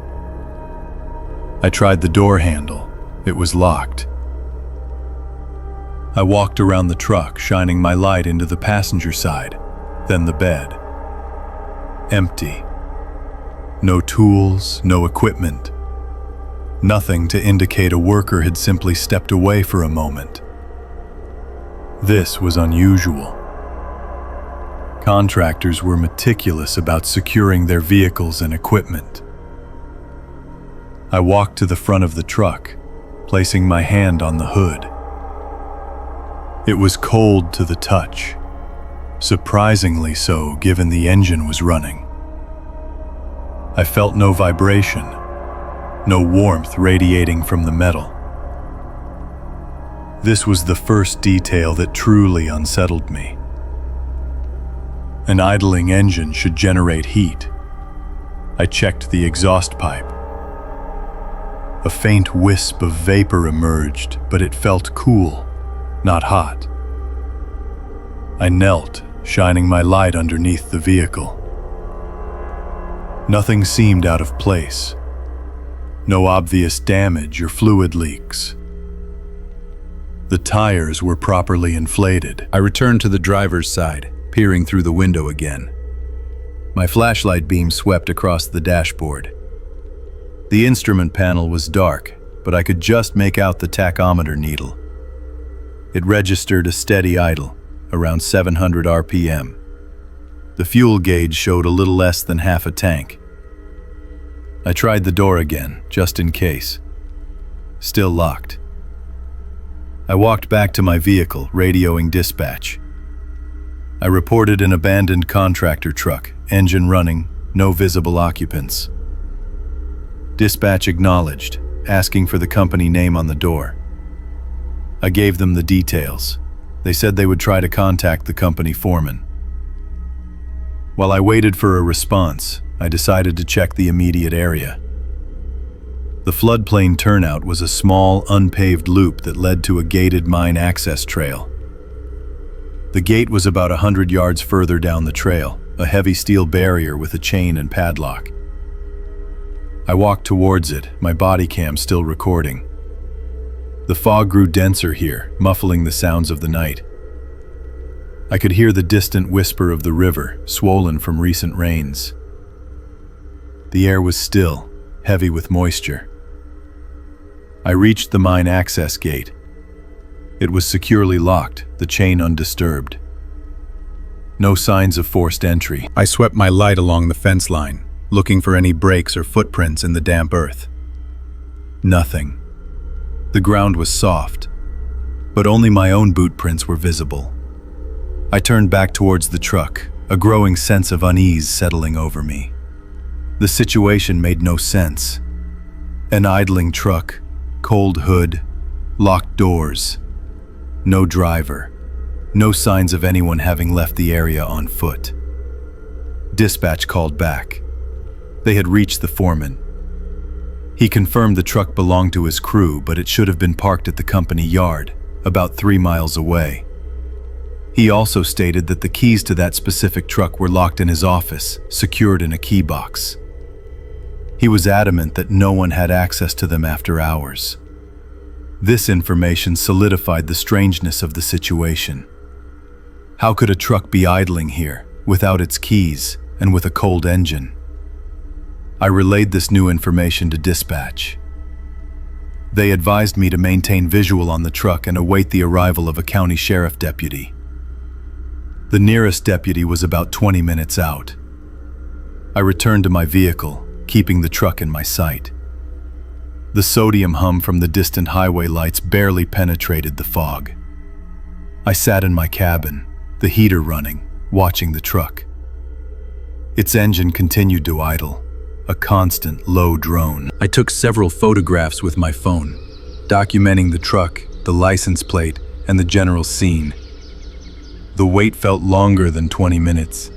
Speaker 1: I tried the door handle. It was locked. I walked around the truck, shining my light into the passenger side, then the bed. Empty. No tools, no equipment. Nothing to indicate a worker had simply stepped away for a moment. This was unusual. Contractors were meticulous about securing their vehicles and equipment. I walked to the front of the truck, placing my hand on the hood. It was cold to the touch, surprisingly so given the engine was running. I felt no vibration, no warmth radiating from the metal. This was the first detail that truly unsettled me. An idling engine should generate heat. I checked the exhaust pipe. A faint wisp of vapor emerged, but it felt cool, not hot. I knelt, shining my light underneath the vehicle. Nothing seemed out of place. No obvious damage or fluid leaks. The tires were properly inflated. I returned to the driver's side, peering through the window again. My flashlight beam swept across the dashboard. The instrument panel was dark, but I could just make out the tachometer needle. It registered a steady idle, around 700 RPM. The fuel gauge showed a little less than half a tank. I tried the door again, just in case. Still locked. I walked back to my vehicle, radioing dispatch. I reported an abandoned contractor truck, engine running, no visible occupants. Dispatch acknowledged, asking for the company name on the door. I gave them the details. They said they would try to contact the company foreman. While I waited for a response, I decided to check the immediate area. The floodplain turnout was a small, unpaved loop that led to a gated mine access trail. The gate was about 100 yards further down the trail, a heavy steel barrier with a chain and padlock. I walked towards it, my body cam still recording. The fog grew denser here, muffling the sounds of the night. I could hear the distant whisper of the river, swollen from recent rains. The air was still, heavy with moisture. I reached the mine access gate. It was securely locked, the chain undisturbed. No signs of forced entry. I swept my light along the fence line, looking for any breaks or footprints in the damp earth. Nothing. The ground was soft, but only my own boot prints were visible. I turned back towards the truck, a growing sense of unease settling over me. The situation made no sense. An idling truck, cold hood, locked doors. No driver. No signs of anyone having left the area on foot. Dispatch called back. They had reached the foreman. He confirmed the truck belonged to his crew, but it should have been parked at the company yard, about 3 miles away. He also stated that the keys to that specific truck were locked in his office, secured in a key box. He was adamant that no one had access to them after hours. This information solidified the strangeness of the situation. How could a truck be idling here, without its keys and with a cold engine? I relayed this new information to dispatch. They advised me to maintain visual on the truck and await the arrival of a county sheriff deputy. The nearest deputy was about 20 minutes out, I returned to my vehicle, keeping the truck in my sight. The sodium hum from the distant highway lights barely penetrated the fog. I sat in my cabin, the heater running, watching the truck. Its engine continued to idle, a constant low drone. I took several photographs with my phone, documenting the truck, the license plate, and the general scene. The wait felt longer than 20 minutes.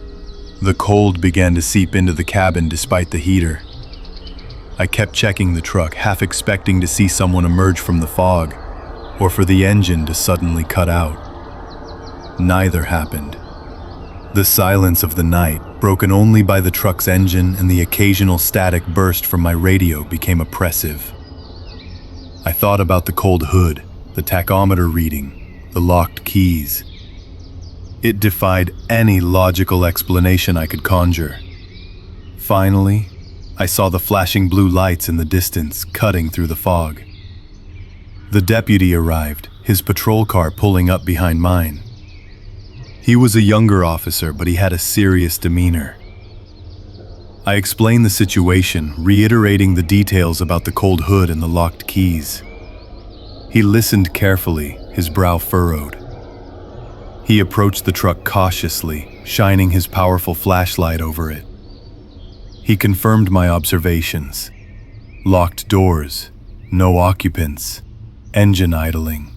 Speaker 1: The cold began to seep into the cabin despite the heater. I kept checking the truck, half expecting to see someone emerge from the fog, or for the engine to suddenly cut out. Neither happened. The silence of the night, broken only by the truck's engine and the occasional static burst from my radio, became oppressive. I thought about the cold hood, the tachometer reading, the locked keys. It defied any logical explanation I could conjure. Finally, I saw the flashing blue lights in the distance, cutting through the fog. The deputy arrived, his patrol car pulling up behind mine. He was a younger officer, but he had a serious demeanor. I explained the situation, reiterating the details about the cold hood and the locked keys. He listened carefully, his brow furrowed. He approached the truck cautiously, shining his powerful flashlight over it. He confirmed my observations. Locked doors, no occupants, engine idling.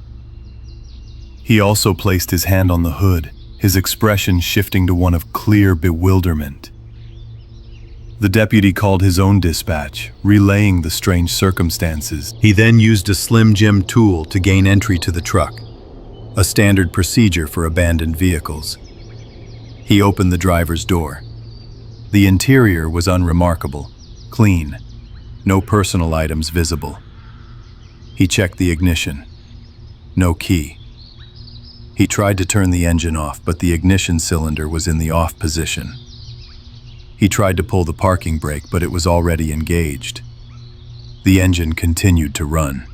Speaker 1: He also placed his hand on the hood, his expression shifting to one of clear bewilderment. The deputy called his own dispatch, relaying the strange circumstances. He then used a Slim Jim tool to gain entry to the truck, a standard procedure for abandoned vehicles. He opened the driver's door. The interior was unremarkable, clean, no personal items visible. He checked the ignition. No key. He tried to turn the engine off, but the ignition cylinder was in the off position. He tried to pull the parking brake, but it was already engaged. The engine continued to run.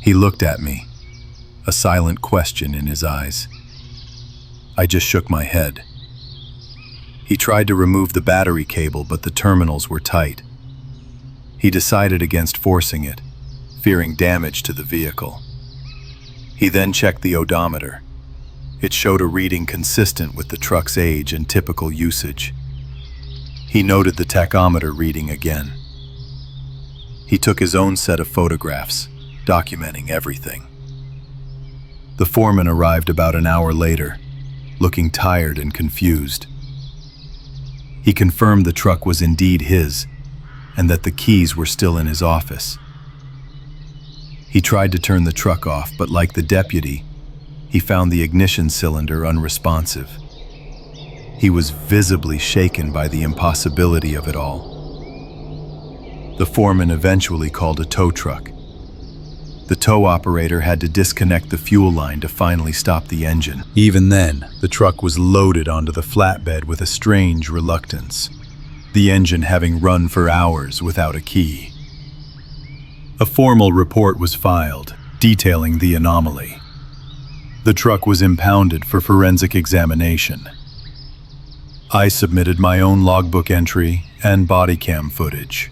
Speaker 1: He looked at me, a silent question in his eyes. I just shook my head. He tried to remove the battery cable, but the terminals were tight. He decided against forcing it, fearing damage to the vehicle. He then checked the odometer. It showed a reading consistent with the truck's age and typical usage. He noted the tachometer reading again. He took his own set of photographs, documenting everything. The foreman arrived about an hour later, looking tired and confused. He confirmed the truck was indeed his, and that the keys were still in his office. He tried to turn the truck off, but like the deputy, he found the ignition cylinder unresponsive. He was visibly shaken by the impossibility of it all. The foreman eventually called a tow truck. The tow operator had to disconnect the fuel line to finally stop the engine. Even then, the truck was loaded onto the flatbed with a strange reluctance, the engine having run for hours without a key. A formal report was filed, detailing the anomaly. The truck was impounded for forensic examination. I submitted my own logbook entry and body cam footage.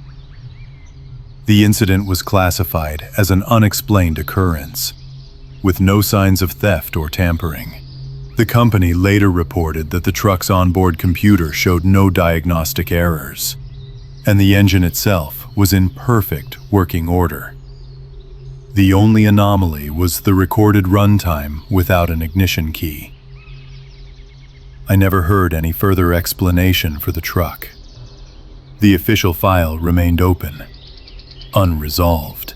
Speaker 1: The incident was classified as an unexplained occurrence, with no signs of theft or tampering. The company later reported that the truck's onboard computer showed no diagnostic errors, and the engine itself was in perfect working order. The only anomaly was the recorded runtime without an ignition key. I never heard any further explanation for the truck. The official file remained open, unresolved.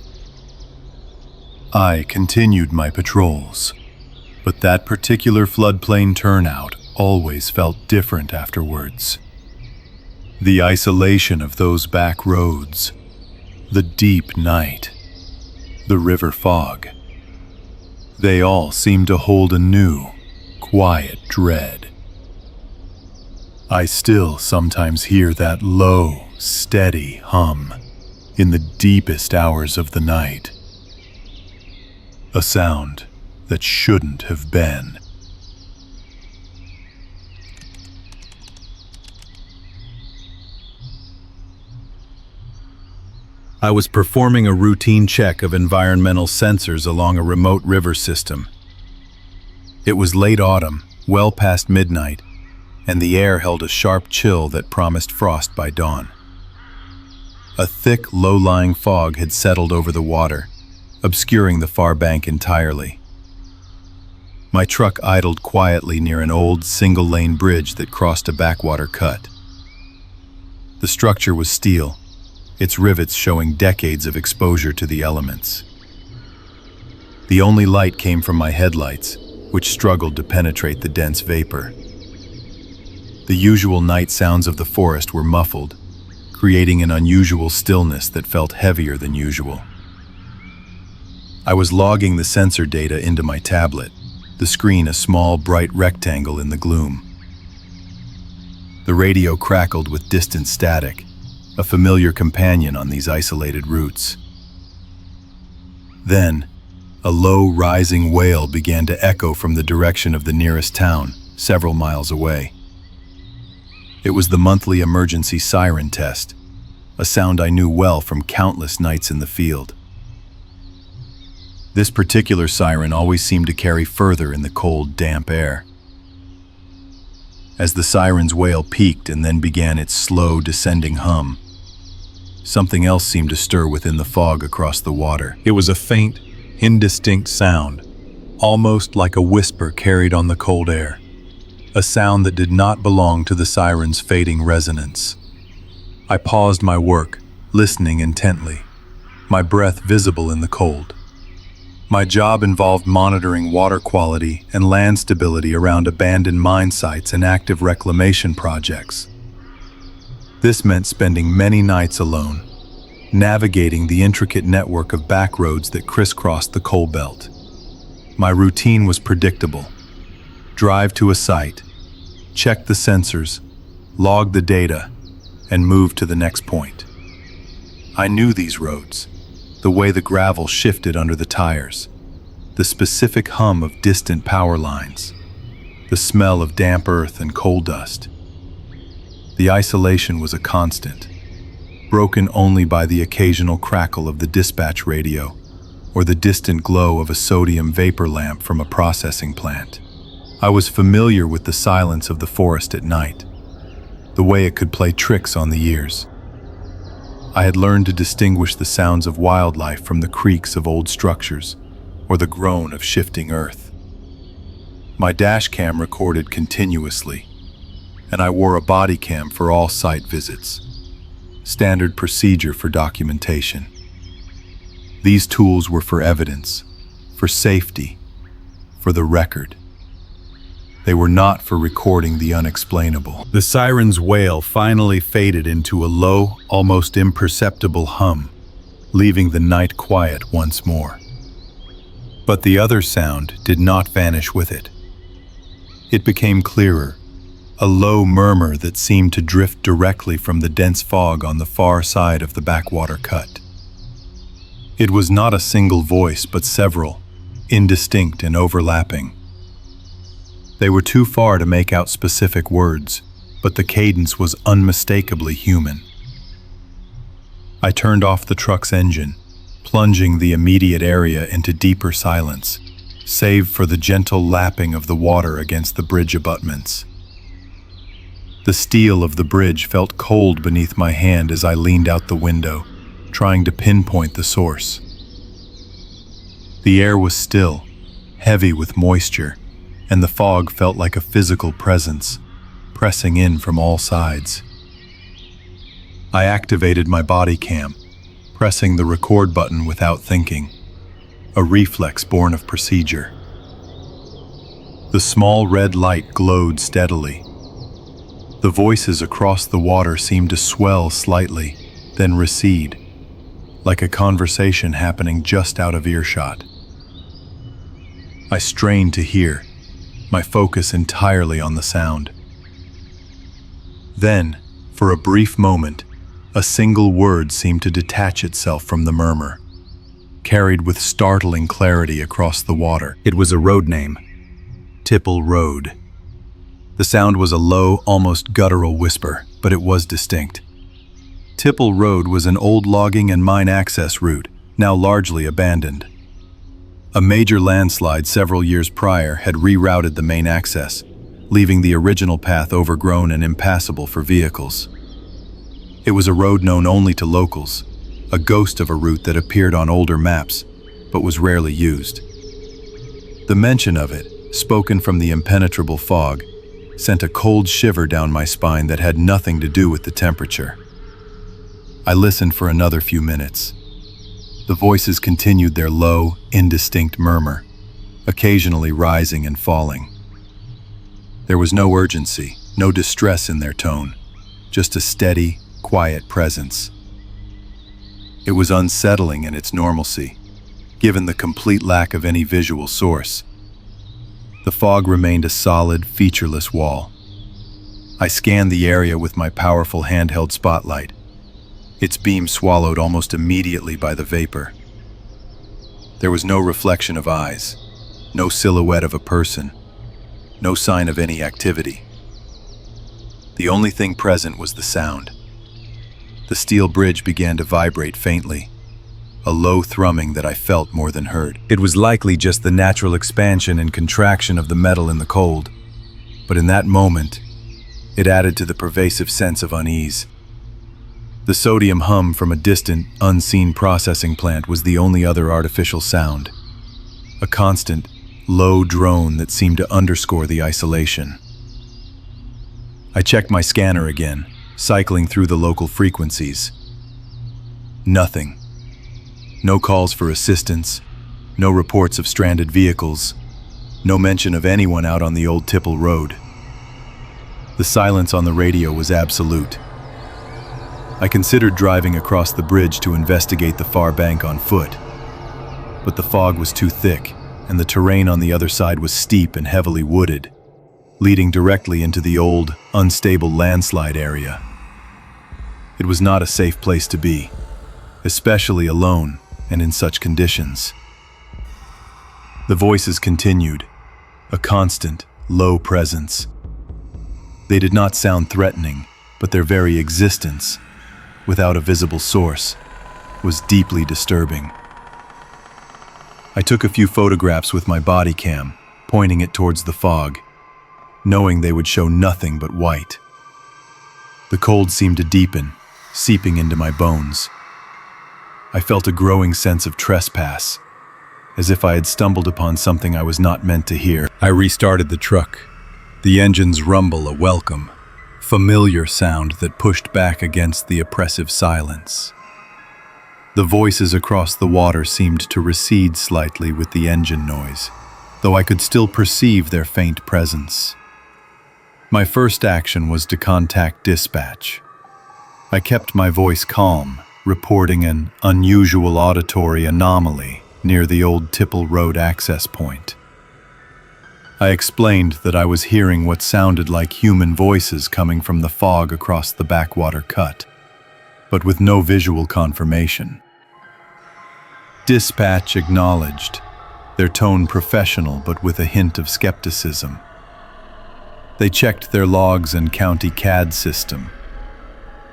Speaker 1: I continued my patrols, but that particular floodplain turnout always felt different afterwards. The isolation of those back roads, the deep night, the river fog, they all seemed to hold a new, quiet dread. I still sometimes hear that low, steady hum in the deepest hours of the night. A sound that shouldn't have been. I was performing a routine check of environmental sensors along a remote river system. It was late autumn, well past midnight, and the air held a sharp chill that promised frost by dawn. A thick, low-lying fog had settled over the water, obscuring the far bank entirely. My truck idled quietly near an old, single-lane bridge that crossed a backwater cut. The structure was steel, its rivets showing decades of exposure to the elements. The only light came from my headlights, which struggled to penetrate the dense vapor. The usual night sounds of the forest were muffled, creating an unusual stillness that felt heavier than usual. I was logging the sensor data into my tablet, the screen a small, bright rectangle in the gloom. The radio crackled with distant static, a familiar companion on these isolated routes. Then, a low, rising wail began to echo from the direction of the nearest town, several miles away. It was the monthly emergency siren test, a sound I knew well from countless nights in the field. This particular siren always seemed to carry further in the cold, damp air. As the siren's wail peaked and then began its slow, descending hum, something else seemed to stir within the fog across the water. It was a faint, indistinct sound, almost like a whisper carried on the cold air, a sound that did not belong to the siren's fading resonance. I paused my work, listening intently, my breath visible in the cold. My job involved monitoring water quality and land stability around abandoned mine sites and active reclamation projects. This meant spending many nights alone, navigating the intricate network of backroads that crisscrossed the coal belt. My routine was predictable. Drive to a site, check the sensors, log the data, and move to the next point. I knew these roads, the way the gravel shifted under the tires, the specific hum of distant power lines, the smell of damp earth and coal dust. The isolation was a constant, broken only by the occasional crackle of the dispatch radio or the distant glow of a sodium vapor lamp from a processing plant. I was familiar with the silence of the forest at night, the way it could play tricks on the ears. I had learned to distinguish the sounds of wildlife from the creaks of old structures or the groan of shifting earth. My dash cam recorded continuously, and I wore a body cam for all site visits, standard procedure for documentation. These tools were for evidence, for safety, for the record. They were not for recording the unexplainable. The siren's wail finally faded into a low, almost imperceptible hum, leaving the night quiet once more. But the other sound did not vanish with it. It became clearer, a low murmur that seemed to drift directly from the dense fog on the far side of the backwater cut. It was not a single voice, but several, indistinct and overlapping. They were too far to make out specific words, but the cadence was unmistakably human. I turned off the truck's engine, plunging the immediate area into deeper silence, save for the gentle lapping of the water against the bridge abutments. The steel of the bridge felt cold beneath my hand as I leaned out the window, trying to pinpoint the source. The air was still, heavy with moisture, and the fog felt like a physical presence, pressing in from all sides. I activated my body cam, pressing the record button without thinking, a reflex born of procedure. The small red light glowed steadily. The voices across the water seemed to swell slightly, then recede, like a conversation happening just out of earshot. I strained to hear, my focus entirely on the sound. Then, for a brief moment, a single word seemed to detach itself from the murmur, carried with startling clarity across the water. It was a road name, Tipple Road. The sound was a low, almost guttural whisper, but it was distinct. Tipple Road was an old logging and mine access route, now largely abandoned. A major landslide several years prior had rerouted the main access, leaving the original path overgrown and impassable for vehicles. It was a road known only to locals, a ghost of a route that appeared on older maps, but was rarely used. The mention of it, spoken from the impenetrable fog, sent a cold shiver down my spine that had nothing to do with the temperature. I listened for another few minutes. The voices continued their low, indistinct murmur, occasionally rising and falling. There was no urgency, no distress in their tone, just a steady, quiet presence. It was unsettling in its normalcy, given the complete lack of any visual source. The fog remained a solid, featureless wall. I scanned the area with my powerful handheld spotlight, its beam swallowed almost immediately by the vapor. There was no reflection of eyes, no silhouette of a person, no sign of any activity. The only thing present was the sound. The steel bridge began to vibrate faintly, a low thrumming that I felt more than heard. It was likely just the natural expansion and contraction of the metal in the cold, but in that moment, it added to the pervasive sense of unease. The sodium hum from a distant, unseen processing plant was the only other artificial sound, a constant, low drone that seemed to underscore the isolation. I checked my scanner again, cycling through the local frequencies. Nothing. No calls for assistance, no reports of stranded vehicles, no mention of anyone out on the old Tipple Road. The silence on the radio was absolute. I considered driving across the bridge to investigate the far bank on foot, but the fog was too thick, and the terrain on the other side was steep and heavily wooded, leading directly into the old, unstable landslide area. It was not a safe place to be, especially alone and in such conditions. The voices continued, a constant, low presence. They did not sound threatening, but their very existence, without a visible source, was deeply disturbing. I took a few photographs with my body cam, pointing it towards the fog, knowing they would show nothing but white. The cold seemed to deepen, seeping into my bones. I felt a growing sense of trespass, as if I had stumbled upon something I was not meant to hear. I restarted the truck, the engine's rumble a welcome, familiar sound that pushed back against the oppressive silence. The voices across the water seemed to recede slightly with the engine noise, though I could still perceive their faint presence. My first action was to contact dispatch. I kept my voice calm, reporting an unusual auditory anomaly near the old Tipple Road access point. I explained that I was hearing what sounded like human voices coming from the fog across the backwater cut, but with no visual confirmation. Dispatch acknowledged, their tone professional but with a hint of skepticism. They checked their logs and county CAD system.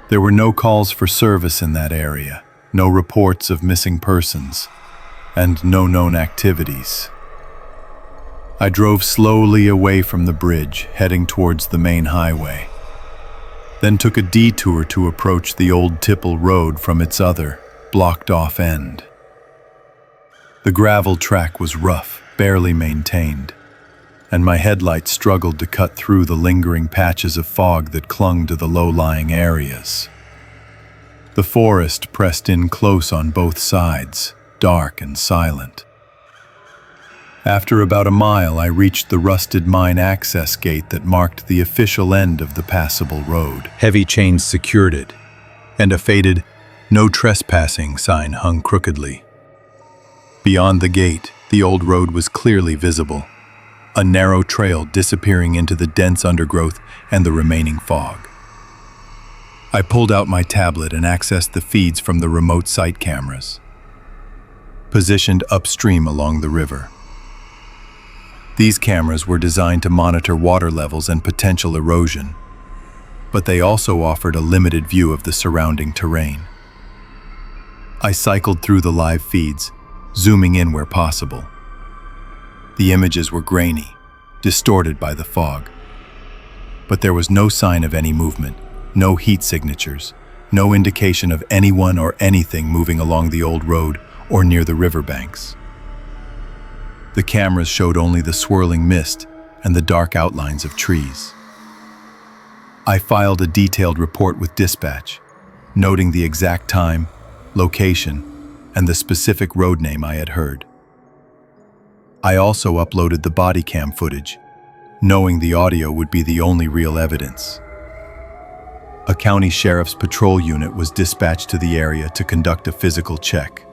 Speaker 1: There were no calls for service in that area, no reports of missing persons, and no known activities. I drove slowly away from the bridge, heading towards the main highway, then took a detour to approach the old Tipple Road from its other, blocked-off end. The gravel track was rough, barely maintained, and my headlights struggled to cut through the lingering patches of fog that clung to the low-lying areas. The forest pressed in close on both sides, dark and silent. After about a mile, I reached the rusted mine access gate that marked the official end of the passable road. Heavy chains secured it, and a faded "No Trespassing" sign hung crookedly. Beyond the gate, the old road was clearly visible, a narrow trail disappearing into the dense undergrowth and the remaining fog. I pulled out my tablet and accessed the feeds from the remote site cameras, positioned upstream along the river. These cameras were designed to monitor water levels and potential erosion. but they also offered a limited view of the surrounding terrain. I cycled through the live feeds, zooming in where possible. The images were grainy, distorted by the fog. But there was no sign of any movement, no heat signatures, no indication of anyone or anything moving along the old road or near the riverbanks. The cameras showed only the swirling mist and the dark outlines of trees. I filed a detailed report with dispatch, noting the exact time, location, and the specific road name I had heard. I also uploaded the body cam footage, knowing the audio would be the only real evidence. A county sheriff's patrol unit was dispatched to the area to conduct a physical check.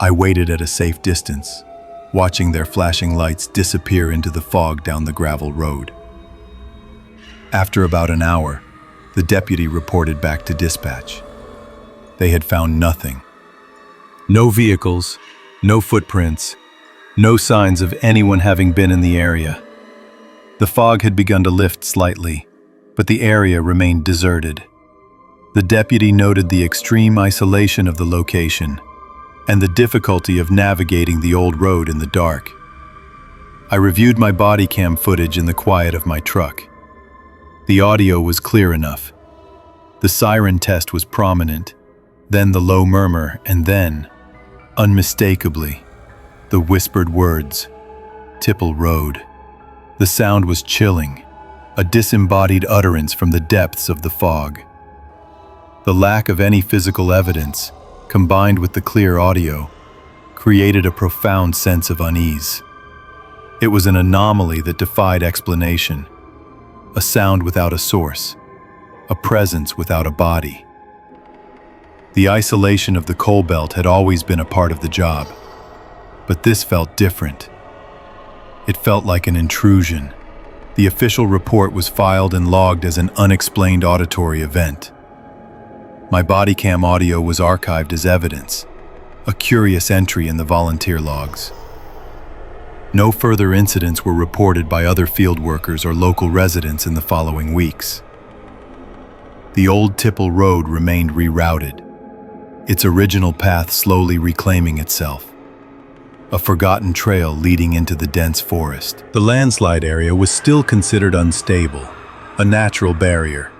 Speaker 1: I waited at a safe distance, watching their flashing lights disappear into the fog down the gravel road. After about an hour, the deputy reported back to dispatch. They had found nothing. No vehicles, no footprints, no signs of anyone having been in the area. The fog had begun to lift slightly, but the area remained deserted. The deputy noted the extreme isolation of the location and the difficulty of navigating the old road in the dark. I reviewed my body cam footage in the quiet of my truck. The audio was clear enough. The siren test was prominent, then the low murmur, and then, unmistakably, the whispered words, "Tipple Road." The sound was chilling, a disembodied utterance from the depths of the fog. The lack of any physical evidence, combined with the clear audio, created a profound sense of unease. It was an anomaly that defied explanation, a sound without a source, a presence without a body. The isolation of the coal belt had always been a part of the job, but this felt different. It felt like an intrusion. The official report was filed and logged as an unexplained auditory event. My body cam audio was archived as evidence, a curious entry in the volunteer logs. No further incidents were reported by other field workers or local residents in the following weeks. The old Tipple Road remained rerouted, its original path slowly reclaiming itself, a forgotten trail leading into the dense forest. The landslide area was still considered unstable, a natural barrier.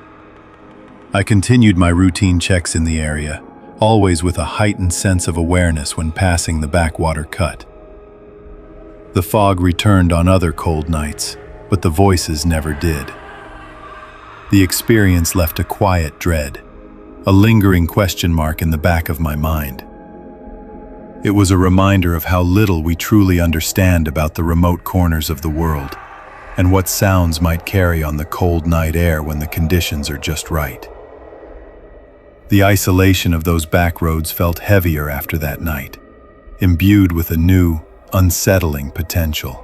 Speaker 1: I continued my routine checks in the area, always with a heightened sense of awareness when passing the backwater cut. The fog returned on other cold nights, but the voices never did. The experience left a quiet dread, a lingering question mark in the back of my mind. It was a reminder of how little we truly understand about the remote corners of the world, and what sounds might carry on the cold night air when the conditions are just right. The isolation of those back roads felt heavier after that night, imbued with a new, unsettling potential.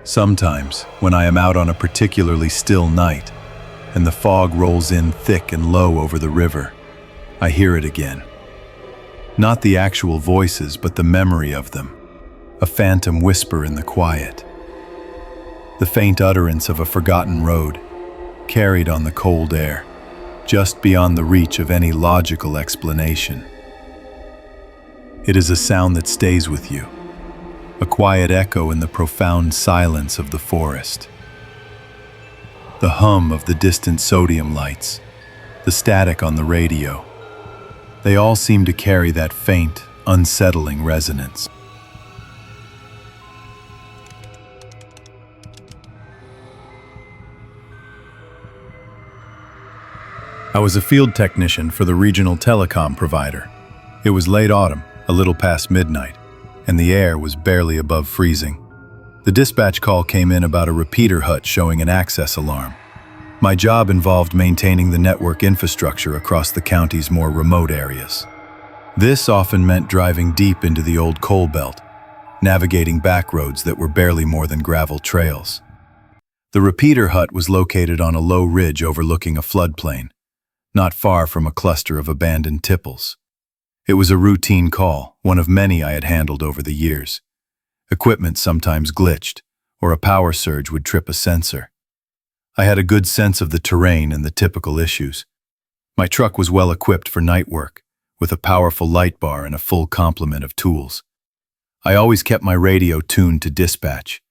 Speaker 1: Sometimes, when I am out on a particularly still night, and the fog rolls in thick and low over the river, I hear it again. Not the actual voices, but the memory of them, a phantom whisper in the quiet. The faint utterance of a forgotten road, carried on the cold air, just beyond the reach of any logical explanation. It is a sound that stays with you, a quiet echo in the profound silence of the forest. The hum of the distant sodium lights, the static on the radio, they all seem to carry that faint, unsettling resonance. I was a field technician for the regional telecom provider. It was late autumn, a little past midnight, and the air was barely above freezing. The dispatch call came in about a repeater hut showing an access alarm. My job involved maintaining the network infrastructure across the county's more remote areas. This often meant driving deep into the old coal belt, navigating back roads that were barely more than gravel trails. The repeater hut was located on a low ridge overlooking a floodplain, not far from a cluster of abandoned tipples. It was a routine call, one of many I had handled over the years. Equipment sometimes glitched, or a power surge would trip a sensor. I had a good sense of the terrain and the typical issues. My truck was well equipped for night work, with a powerful light bar and a full complement of tools. I always kept my radio tuned to dispatch,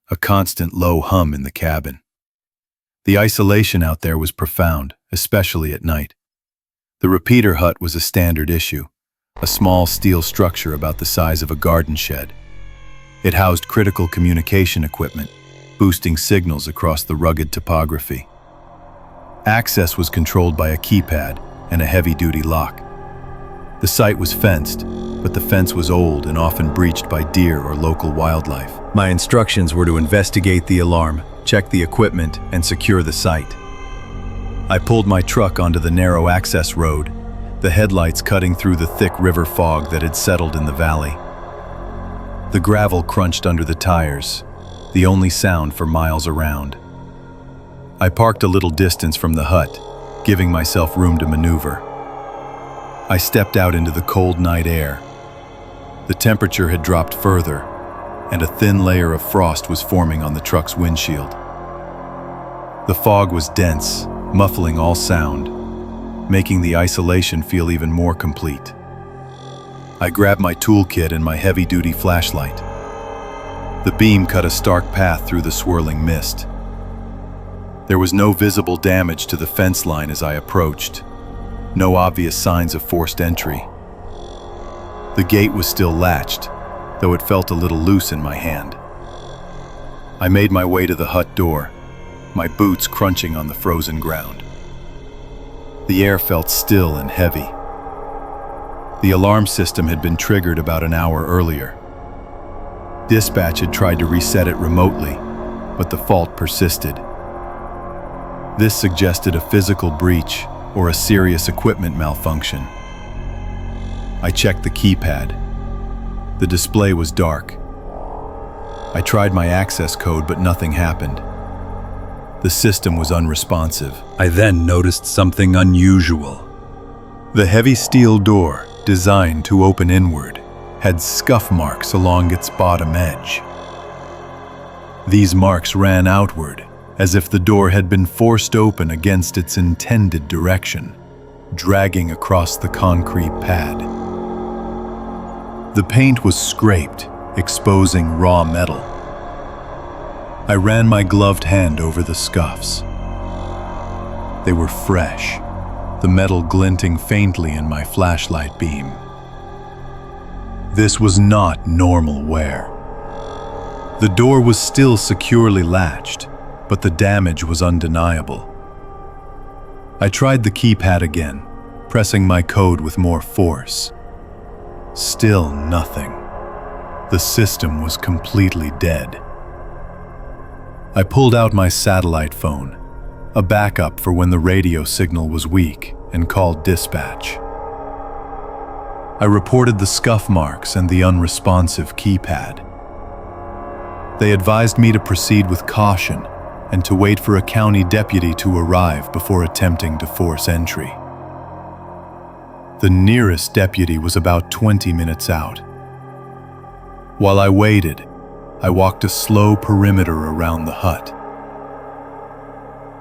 Speaker 1: a constant low hum in the cabin. The isolation out there was profound, especially at night. The repeater hut was a standard issue, a small steel structure about the size of a garden shed. It housed critical communication equipment, boosting signals across the rugged topography. Access was controlled by a keypad and a heavy-duty lock. The site was fenced, but the fence was old and often breached by deer or local wildlife. My instructions were to investigate the alarm, check the equipment, and secure the site. I pulled my truck onto the narrow access road, the headlights cutting through the thick river fog that had settled in the valley. The gravel crunched under the tires, the only sound for miles around. I parked a little distance from the hut, giving myself room to maneuver. I stepped out into the cold night air. The temperature had dropped further, and a thin layer of frost was forming on the truck's windshield. The fog was dense, muffling all sound, making the isolation feel even more complete. I grabbed my toolkit and my heavy-duty flashlight. The beam cut a stark path through the swirling mist. There was no visible damage to the fence line as I approached, no obvious signs of forced entry. The gate was still latched, though it felt a little loose in my hand. I made my way to the hut door, my boots crunching on the frozen ground. The air felt still and heavy. The alarm system had been triggered about an hour earlier. Dispatch had tried to reset it remotely, but the fault persisted. This suggested a physical breach or a serious equipment malfunction. I checked the keypad. The display was dark. I tried my access code, but nothing happened. The system was unresponsive. I then noticed something unusual. The heavy steel door, designed to open inward, had scuff marks along its bottom edge. These marks ran outward, as if the door had been forced open against its intended direction, dragging across the concrete pad. The paint was scraped, exposing raw metal. I ran my gloved hand over the scuffs. They were fresh, the metal glinting faintly in my flashlight beam. This was not normal wear. The door was still securely latched, but the damage was undeniable. I tried the keypad again, pressing my code with more force. Still nothing. The system was completely dead. I pulled out my satellite phone, a backup for when the radio signal was weak, and called dispatch. I reported the scuff marks and the unresponsive keypad. They advised me to proceed with caution and to wait for a county deputy to arrive before attempting to force entry. The nearest deputy was about 20 minutes out. While I waited, I walked a slow perimeter around the hut.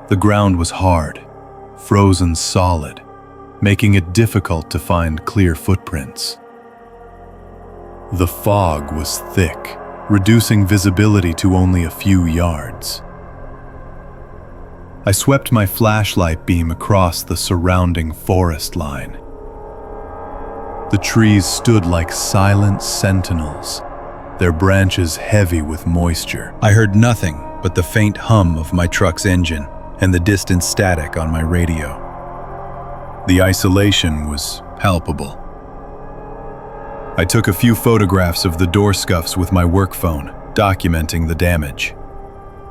Speaker 1: The ground was hard, frozen solid, making it difficult to find clear footprints. The fog was thick, reducing visibility to only a few yards. I swept my flashlight beam across the surrounding forest line. The trees stood like silent sentinels, their branches heavy with moisture. I heard nothing but the faint hum of my truck's engine and the distant static on my radio. The isolation was palpable. I took a few photographs of the door scuffs with my work phone, documenting the damage.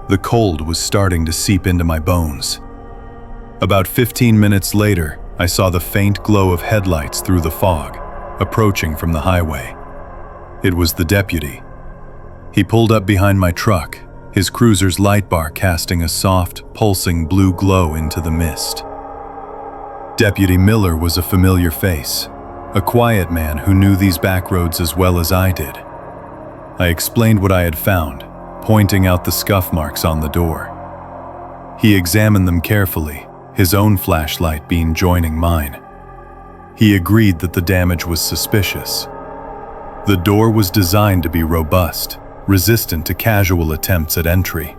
Speaker 1: The cold was starting to seep into my bones. About 15 minutes later, I saw the faint glow of headlights through the fog, approaching from the highway. It was the deputy. He pulled up behind my truck, his cruiser's light bar casting a soft, pulsing blue glow into the mist. Deputy Miller was a familiar face, a quiet man who knew these backroads as well as I did. I explained what I had found, pointing out the scuff marks on the door. He examined them carefully, his own flashlight beam joining mine. He agreed that the damage was suspicious. The door was designed to be robust, resistant to casual attempts at entry.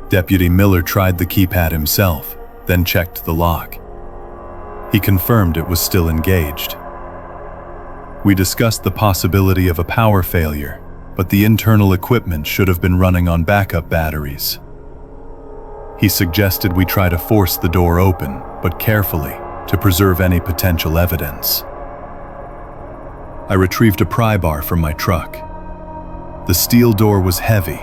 Speaker 1: Deputy Miller tried the keypad himself, then checked the lock. He confirmed it was still engaged. We discussed the possibility of a power failure, but the internal equipment should have been running on backup batteries. He suggested we try to force the door open, but carefully, to preserve any potential evidence. I retrieved a pry bar from my truck. The steel door was heavy,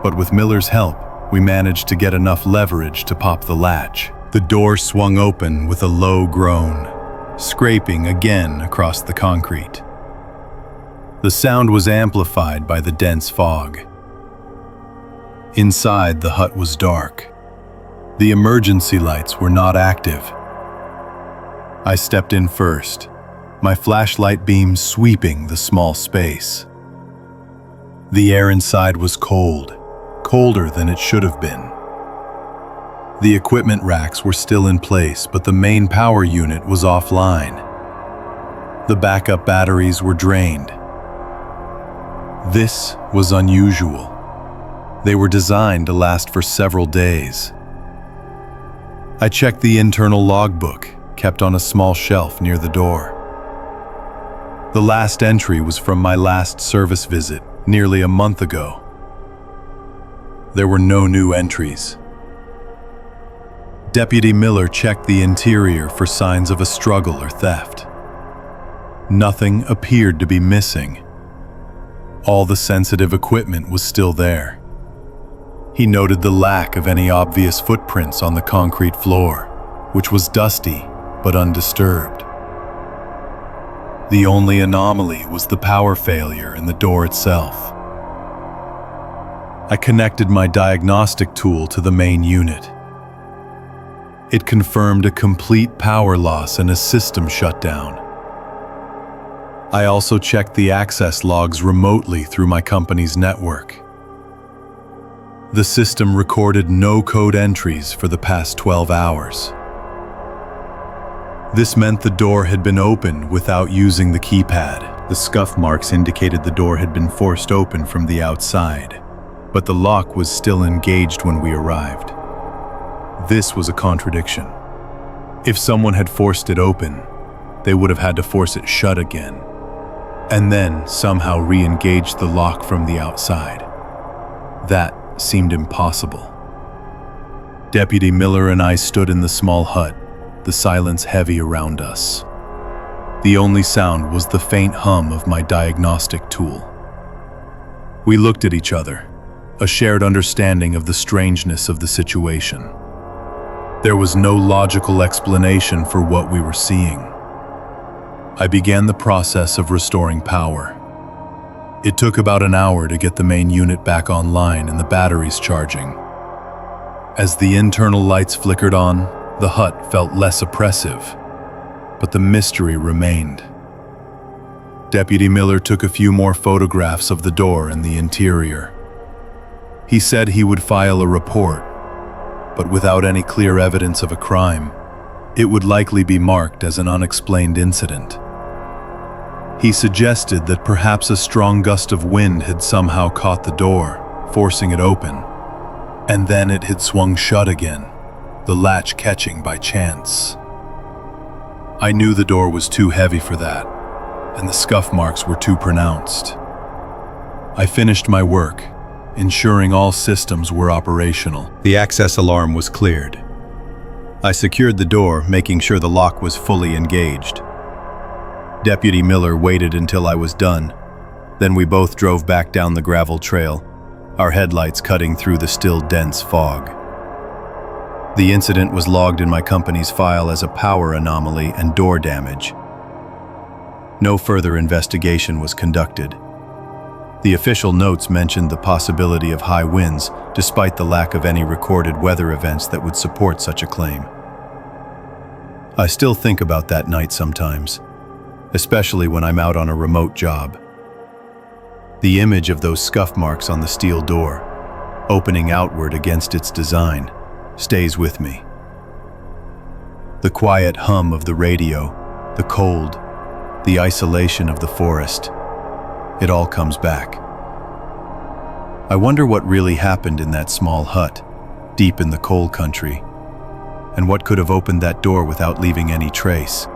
Speaker 1: but with Miller's help, we managed to get enough leverage to pop the latch. The door swung open with a low groan, scraping again across the concrete. The sound was amplified by the dense fog. Inside, the hut was dark. The emergency lights were not active. I stepped in first, my flashlight beam sweeping the small space. The air inside was cold, colder than it should have been. The equipment racks were still in place, but the main power unit was offline. The backup batteries were drained. This was unusual. They were designed to last for several days. I checked the internal logbook, kept on a small shelf near the door. The last entry was from my last service visit, nearly a month ago. There were no new entries. Deputy Miller checked the interior for signs of a struggle or theft. Nothing appeared to be missing. All the sensitive equipment was still there. He noted the lack of any obvious footprints on the concrete floor, which was dusty but undisturbed. The only anomaly was the power failure in the door itself. I connected my diagnostic tool to the main unit. It confirmed a complete power loss and a system shutdown. I also checked the access logs remotely through my company's network. The system recorded no code entries for the past 12 hours. This meant the door had been opened without using the keypad. The scuff marks indicated the door had been forced open from the outside, but the lock was still engaged when we arrived. This was a contradiction. If someone had forced it open, they would have had to force it shut again, and then somehow re-engage the lock from the outside. That seemed impossible. Deputy Miller and I stood in the small hut, the silence heavy around us. The only sound was the faint hum of my diagnostic tool. We looked at each other, a shared understanding of the strangeness of the situation. There was no logical explanation for what we were seeing. I began the process of restoring power. It took about an hour to get the main unit back online and the batteries charging. As the internal lights flickered on, the hut felt less oppressive, but the mystery remained. Deputy Miller took a few more photographs of the door and the interior. He said he would file a report, but without any clear evidence of a crime, it would likely be marked as an unexplained incident. He suggested that perhaps a strong gust of wind had somehow caught the door, forcing it open, and then it had swung shut again, the latch catching by chance. I knew the door was too heavy for that, and the scuff marks were too pronounced. I finished my work, ensuring all systems were operational. The access alarm was cleared. I secured the door, making sure the lock was fully engaged. Deputy Miller waited until I was done. Then we both drove back down the gravel trail, our headlights cutting through the still dense fog. The incident was logged in my company's file as a power anomaly and door damage. No further investigation was conducted. The official notes mentioned the possibility of high winds, despite the lack of any recorded weather events that would support such a claim. I still think about that night sometimes, especially when I'm out on a remote job. The image of those scuff marks on the steel door, opening outward against its design, stays with me. The quiet hum of the radio, the cold, the isolation of the forest, it all comes back. I wonder what really happened in that small hut, deep in the coal country, and what could have opened that door without leaving any trace.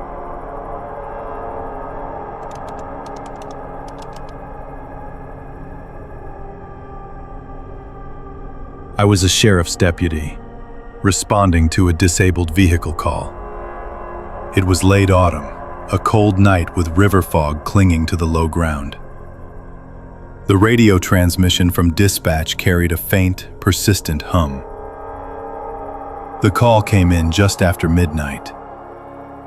Speaker 1: I was a sheriff's deputy, responding to a disabled vehicle call. It was late autumn, a cold night with river fog clinging to the low ground. The radio transmission from dispatch carried a faint, persistent hum. The call came in just after midnight.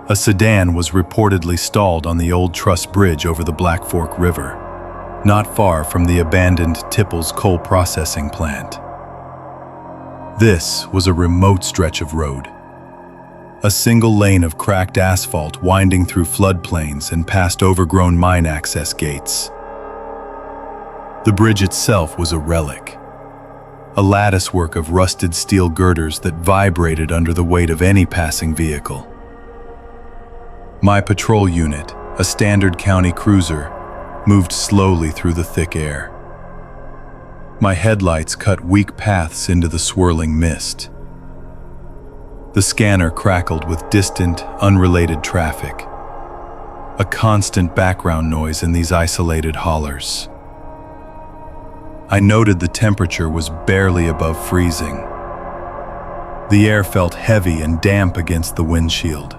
Speaker 1: A sedan was reportedly stalled on the old truss bridge over the Black Fork River, not far from the abandoned Tipples coal processing plant. This was a remote stretch of road. A single lane of cracked asphalt winding through floodplains and past overgrown mine access gates. The bridge itself was a relic, a latticework of rusted steel girders that vibrated under the weight of any passing vehicle. My patrol unit, a standard county cruiser, moved slowly through the thick air. My headlights cut weak paths into the swirling mist. The scanner crackled with distant, unrelated traffic, a constant background noise in these isolated hollers. I noted the temperature was barely above freezing. The air felt heavy and damp against the windshield.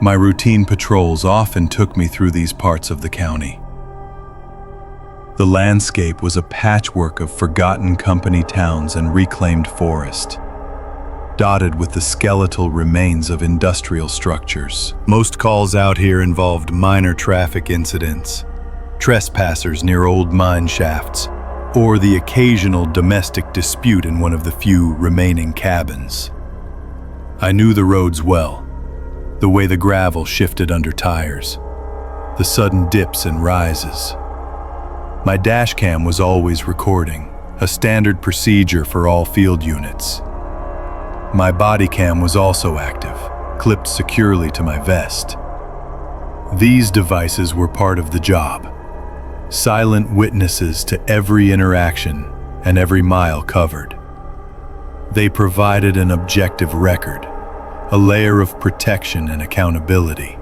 Speaker 1: My routine patrols often took me through these parts of the county. The landscape was a patchwork of forgotten company towns and reclaimed forest, dotted with the skeletal remains of industrial structures. Most calls out here involved minor traffic incidents, trespassers near old mine shafts, or the occasional domestic dispute in one of the few remaining cabins. I knew the roads well, the way the gravel shifted under tires, the sudden dips and rises. My dashcam was always recording, a standard procedure for all field units. My body cam was also active, clipped securely to my vest. These devices were part of the job, silent witnesses to every interaction and every mile covered. They provided an objective record, a layer of protection and accountability.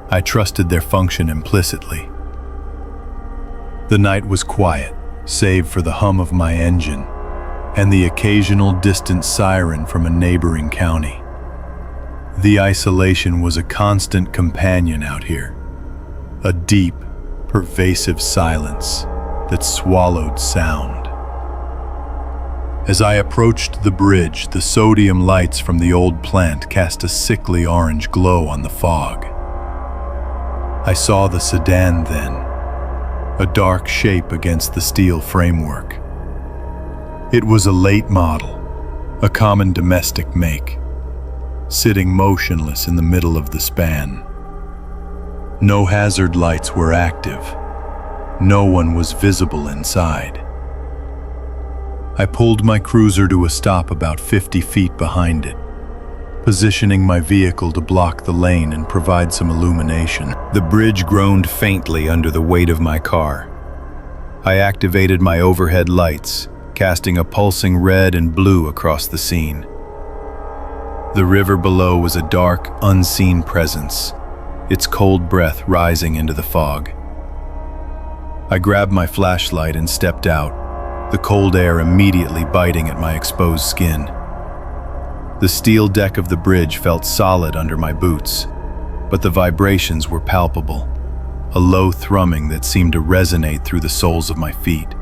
Speaker 1: I trusted their function implicitly. The night was quiet, save for the hum of my engine and the occasional distant siren from a neighboring county. The isolation was a constant companion out here, a deep, pervasive silence that swallowed sound. As I approached the bridge, the sodium lights from the old plant cast a sickly orange glow on the fog. I saw the sedan then, a dark shape against the steel framework. It was a late model, a common domestic make, sitting motionless in the middle of the span. No hazard lights were active. No one was visible inside. I pulled my cruiser to a stop about 50 feet behind it, positioning my vehicle to block the lane and provide some illumination. The bridge groaned faintly under the weight of my car. I activated my overhead lights, casting a pulsing red and blue across the scene. The river below was a dark, unseen presence, its cold breath rising into the fog. I grabbed my flashlight and stepped out, the cold air immediately biting at my exposed skin. The steel deck of the bridge felt solid under my boots, but the vibrations were palpable, a low thrumming that seemed to resonate through the soles of my feet.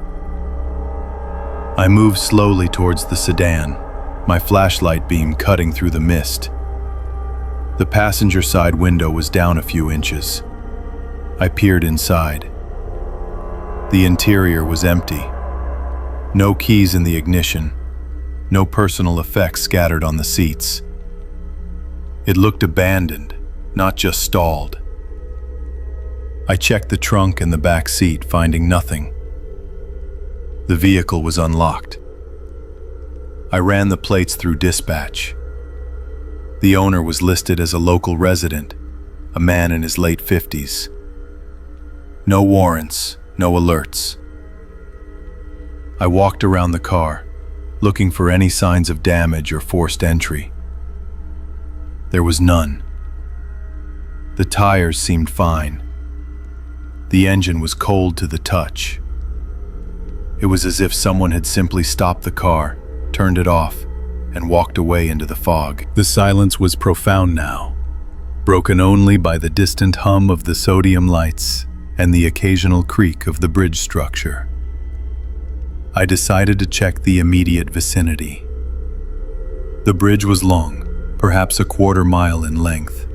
Speaker 1: I moved slowly towards the sedan, my flashlight beam cutting through the mist. The passenger side window was down a few inches. I peered inside. The interior was empty. No keys in the ignition. No personal effects scattered on the seats. It looked abandoned, not just stalled. I checked the trunk and the back seat, finding nothing. The vehicle was unlocked. I ran the plates through dispatch. The owner was listed as a local resident, a man in his late 50s. No warrants, no alerts. I walked around the car, looking for any signs of damage or forced entry. There was none. The tires seemed fine. The engine was cold to the touch. It was as if someone had simply stopped the car, turned it off, and walked away into the fog. The silence was profound now, broken only by the distant hum of the sodium lights and the occasional creak of the bridge structure. I decided to check the immediate vicinity. The bridge was long, perhaps a quarter mile in length.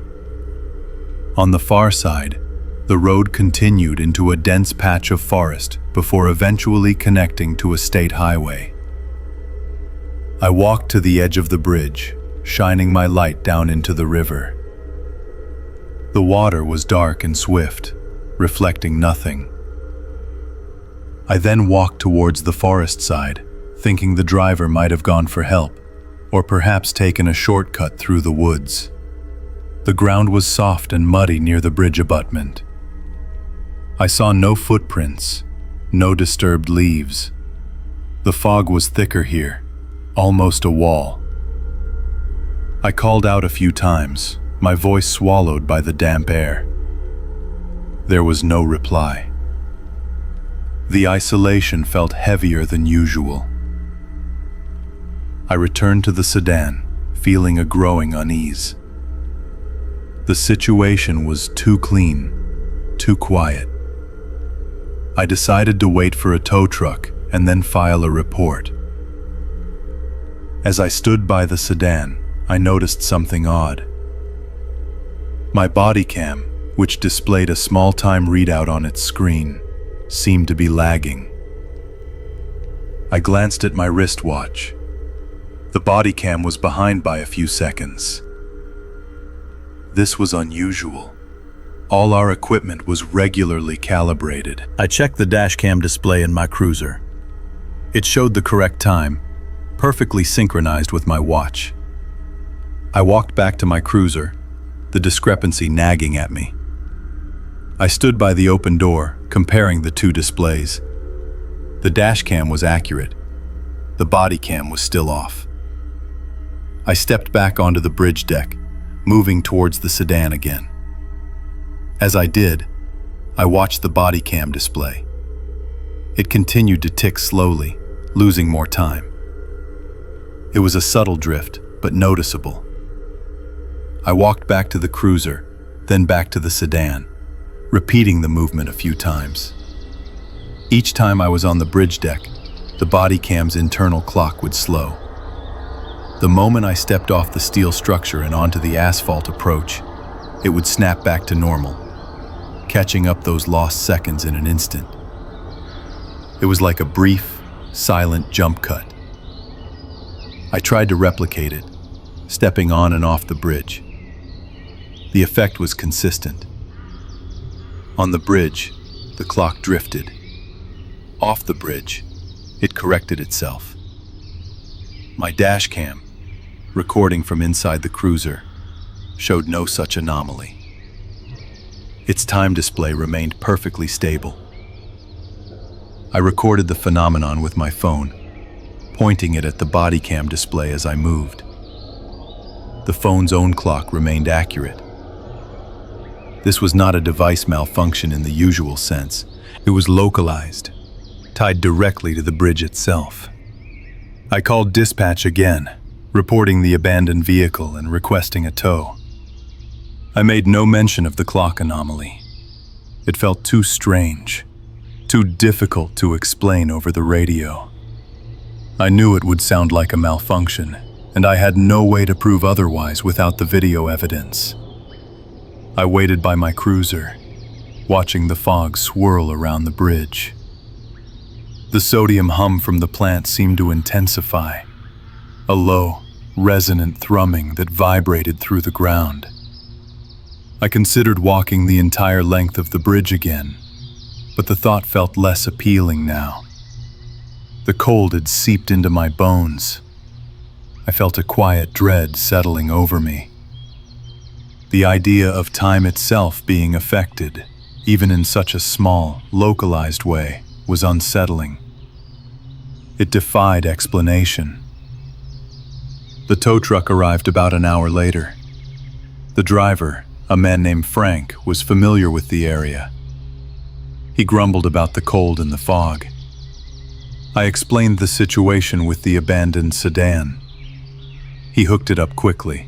Speaker 1: On the far side, the road continued into a dense patch of forest before eventually connecting to a state highway. I walked to the edge of the bridge, shining my light down into the river. The water was dark and swift, reflecting nothing. I then walked towards the forest side, thinking the driver might have gone for help, or perhaps taken a shortcut through the woods. The ground was soft and muddy near the bridge abutment. I saw no footprints, no disturbed leaves. The fog was thicker here, almost a wall. I called out a few times, my voice swallowed by the damp air. There was no reply. The isolation felt heavier than usual. I returned to the sedan, feeling a growing unease. The situation was too clean, too quiet. I decided to wait for a tow truck and then file a report. As I stood by the sedan, I noticed something odd. My body cam, which displayed a small time readout on its screen, seemed to be lagging. I glanced at my wristwatch. The body cam was behind by a few seconds. This was unusual. All our equipment was regularly calibrated. I checked the dashcam display in my cruiser. It showed the correct time, perfectly synchronized with my watch. I walked back to my cruiser, the discrepancy nagging at me. I stood by the open door, comparing the two displays. The dashcam was accurate. The body cam was still off. I stepped back onto the bridge deck, moving towards the sedan again. As I did, I watched the body cam display. It continued to tick slowly, losing more time. It was a subtle drift, but noticeable. I walked back to the cruiser, then back to the sedan, repeating the movement a few times. Each time I was on the bridge deck, the body cam's internal clock would slow. The moment I stepped off the steel structure and onto the asphalt approach, it would snap back to normal, catching up those lost seconds in an instant. It was like a brief, silent jump cut. I tried to replicate it, stepping on and off the bridge. The effect was consistent. On the bridge, the clock drifted. Off the bridge, it corrected itself. My dash cam, recording from inside the cruiser, showed no such anomaly. Its time display remained perfectly stable. I recorded the phenomenon with my phone, pointing it at the body cam display as I moved. The phone's own clock remained accurate. This was not a device malfunction in the usual sense. It was localized, tied directly to the bridge itself. I called dispatch again, reporting the abandoned vehicle and requesting a tow. I made no mention of the clock anomaly. It felt too strange, too difficult to explain over the radio. I knew it would sound like a malfunction, and I had no way to prove otherwise without the video evidence. I waited by my cruiser, watching the fog swirl around the bridge. The sodium hum from the plant seemed to intensify, a low, resonant thrumming that vibrated through the ground. I considered walking the entire length of the bridge again, but the thought felt less appealing now. The cold had seeped into my bones, I felt a quiet dread settling over me. The idea of time itself being affected, even in such a small, localized way, was unsettling. It defied explanation. The tow truck arrived about an hour later. The driver, a man named Frank, was familiar with the area. He grumbled about the cold and the fog. I explained the situation with the abandoned sedan. He hooked it up quickly.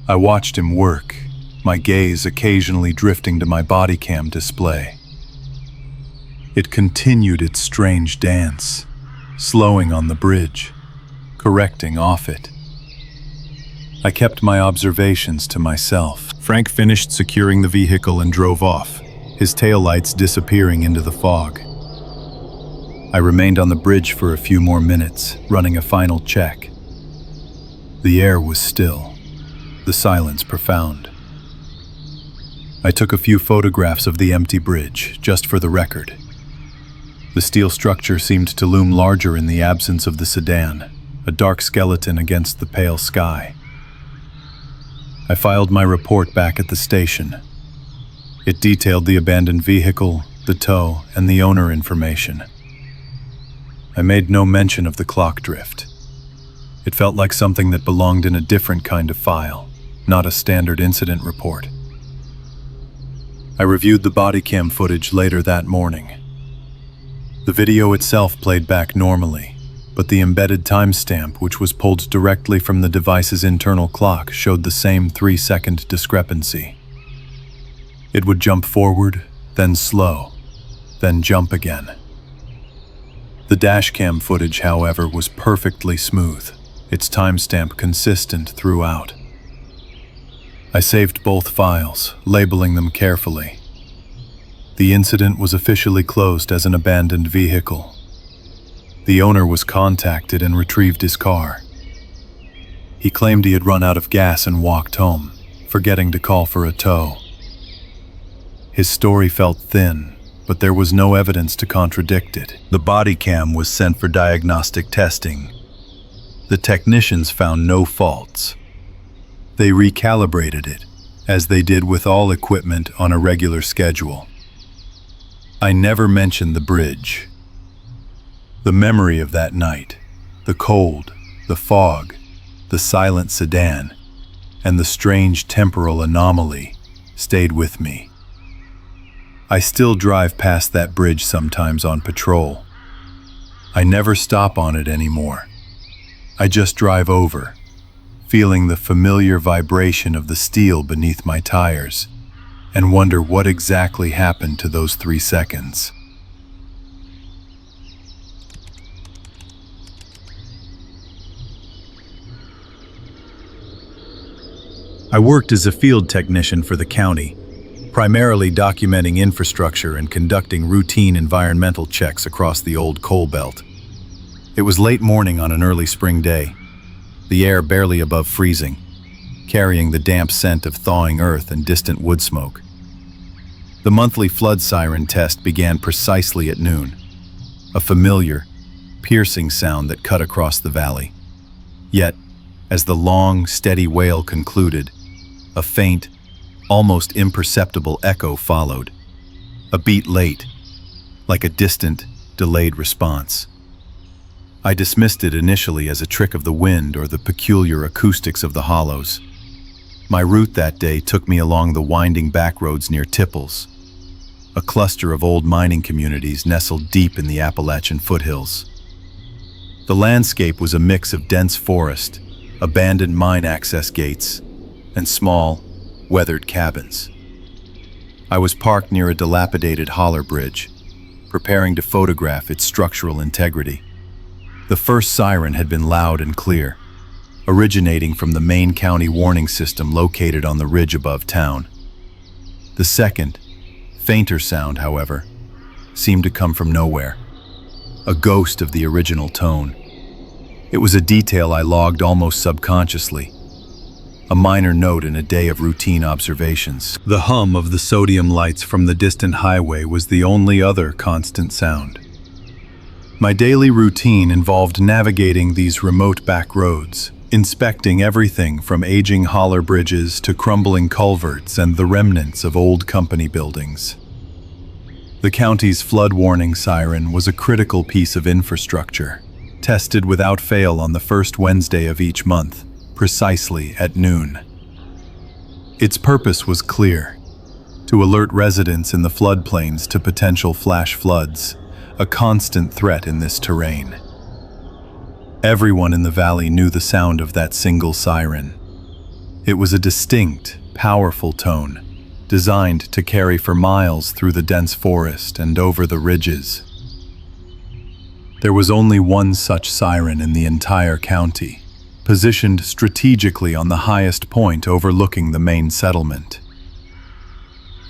Speaker 1: I watched him work, my gaze occasionally drifting to my body cam display. It continued its strange dance, slowing on the bridge, correcting off it. I kept my observations to myself. Frank finished securing the vehicle and drove off, his taillights disappearing into the fog. I remained on the bridge for a few more minutes, running a final check. The air was still, the silence profound. I took a few photographs of the empty bridge, just for the record. The steel structure seemed to loom larger in the absence of the sedan, a dark skeleton against the pale sky. I filed my report back at the station. It detailed the abandoned vehicle, the tow, and the owner information. I made no mention of the clock drift. It felt like something that belonged in a different kind of file, not a standard incident report. I reviewed the body cam footage later that morning. The video itself played back normally, but the embedded timestamp, which was pulled directly from the device's internal clock, showed the same 3-second discrepancy. It would jump forward, then slow, then jump again. The dashcam footage, however, was perfectly smooth, its timestamp consistent throughout. I saved both files, labeling them carefully. The incident was officially closed as an abandoned vehicle. The owner was contacted and retrieved his car. He claimed he had run out of gas and walked home, forgetting to call for a tow. His story felt thin, but there was no evidence to contradict it. The body cam was sent for diagnostic testing. The technicians found no faults. They recalibrated it, as they did with all equipment on a regular schedule. I never mentioned the bridge. The memory of that night, the cold, the fog, the silent sedan, and the strange temporal anomaly stayed with me. I still drive past that bridge sometimes on patrol. I never stop on it anymore. I just drive over, feeling the familiar vibration of the steel beneath my tires, and wonder what exactly happened to those 3 seconds. I worked as a field technician for the county, primarily documenting infrastructure and conducting routine environmental checks across the old coal belt. It was late morning on an early spring day, the air barely above freezing, carrying the damp scent of thawing earth and distant wood smoke. The monthly flood siren test began precisely at noon, a familiar, piercing sound that cut across the valley. Yet, as the long, steady wail concluded, a faint, almost imperceptible echo followed, a beat late, like a distant, delayed response. I dismissed it initially as a trick of the wind or the peculiar acoustics of the hollows. My route that day took me along the winding backroads near Tipples, a cluster of old mining communities nestled deep in the Appalachian foothills. The landscape was a mix of dense forest, abandoned mine access gates, and small, weathered cabins. I was parked near a dilapidated Holler bridge, preparing to photograph its structural integrity. The first siren had been loud and clear, originating from the main county warning system located on the ridge above town. The second, fainter sound, however, seemed to come from nowhere, a ghost of the original tone. It was a detail I logged almost subconsciously, a minor note in a day of routine observations. The hum of the sodium lights from the distant highway was the only other constant sound. My daily routine involved navigating these remote back roads, inspecting everything from aging Holler bridges to crumbling culverts and the remnants of old company buildings. The county's flood warning siren was a critical piece of infrastructure, tested without fail on the first Wednesday of each month, precisely at noon. Its purpose was clear: to alert residents in the floodplains to potential flash floods, a constant threat in this terrain. Everyone in the valley knew the sound of that single siren. It was a distinct, powerful tone, designed to carry for miles through the dense forest and over the ridges. There was only one such siren in the entire county, positioned strategically on the highest point overlooking the main settlement.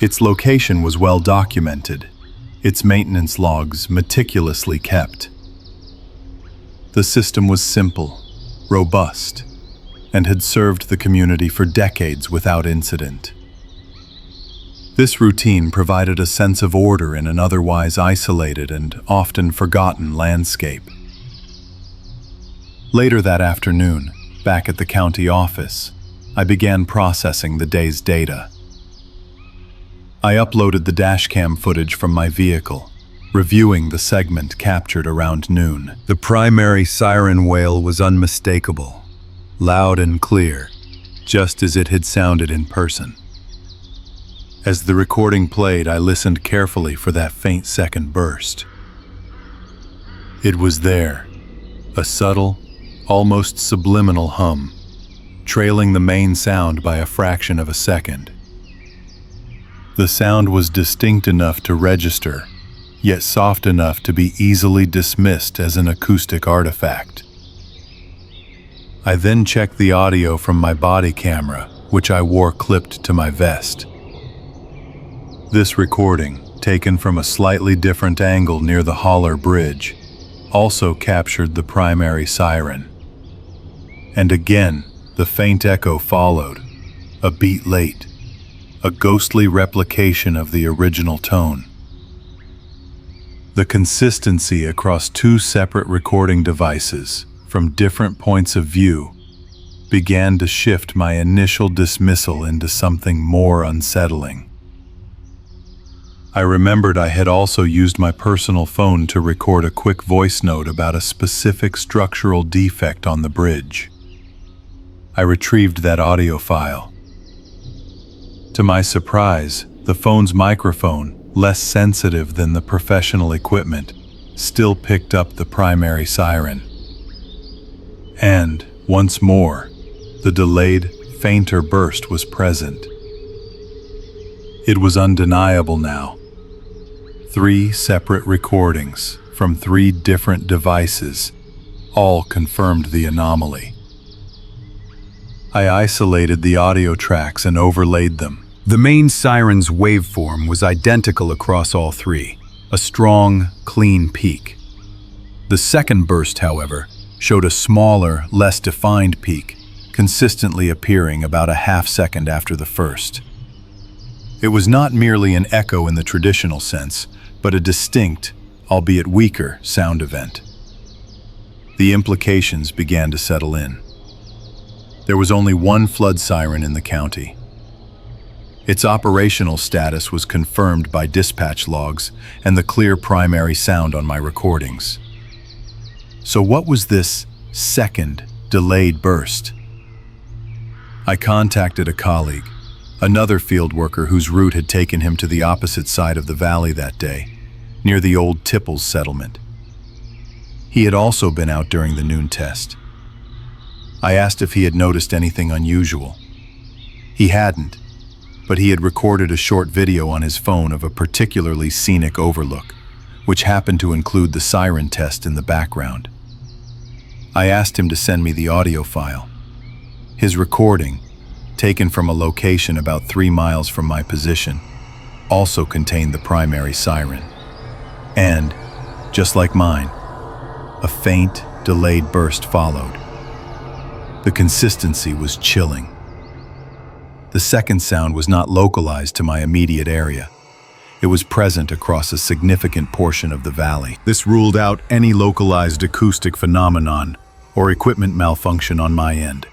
Speaker 1: Its location was well documented, its maintenance logs meticulously kept. The system was simple, robust, and had served the community for decades without incident. This routine provided a sense of order in an otherwise isolated and often forgotten landscape. Later that afternoon, back at the county office, I began processing the day's data. I uploaded the dashcam footage from my vehicle, reviewing the segment captured around noon. The primary siren wail was unmistakable, loud and clear, just as it had sounded in person. As the recording played, I listened carefully for that faint second burst. It was there, a subtle, almost subliminal hum, trailing the main sound by a fraction of a second. The sound was distinct enough to register, yet soft enough to be easily dismissed as an acoustic artifact. I then checked the audio from my body camera, which I wore clipped to my vest. This recording, taken from a slightly different angle near the Holler bridge, also captured the primary siren. And again, the faint echo followed, a beat late, a ghostly replication of the original tone. The consistency across two separate recording devices, from different points of view, began to shift my initial dismissal into something more unsettling. I remembered I had also used my personal phone to record a quick voice note about a specific structural defect on the bridge. I retrieved that audio file. To my surprise, the phone's microphone, less sensitive than the professional equipment, still picked up the primary siren. And, once more, the delayed, fainter burst was present. It was undeniable now. 3 separate recordings from 3 different devices all confirmed the anomaly. I isolated the audio tracks and overlaid them. The main siren's waveform was identical across all 3, a strong, clean peak. The second burst, however, showed a smaller, less defined peak, consistently appearing about a half second after the first. It was not merely an echo in the traditional sense, but a distinct, albeit weaker, sound event. The implications began to settle in. There was only one flood siren in the county. Its operational status was confirmed by dispatch logs and the clear primary sound on my recordings. So what was this second, delayed burst? I contacted a colleague, another field worker whose route had taken him to the opposite side of the valley that day, near the old Tipples settlement. He had also been out during the noon test. I asked if he had noticed anything unusual. He hadn't, but he had recorded a short video on his phone of a particularly scenic overlook, which happened to include the siren test in the background. I asked him to send me the audio file. His recording, taken from a location about 3 miles from my position, also contained the primary siren. And, just like mine, a faint, delayed burst followed. The consistency was chilling. The second sound was not localized to my immediate area. It was present across a significant portion of the valley. This ruled out any localized acoustic phenomenon or equipment malfunction on my end.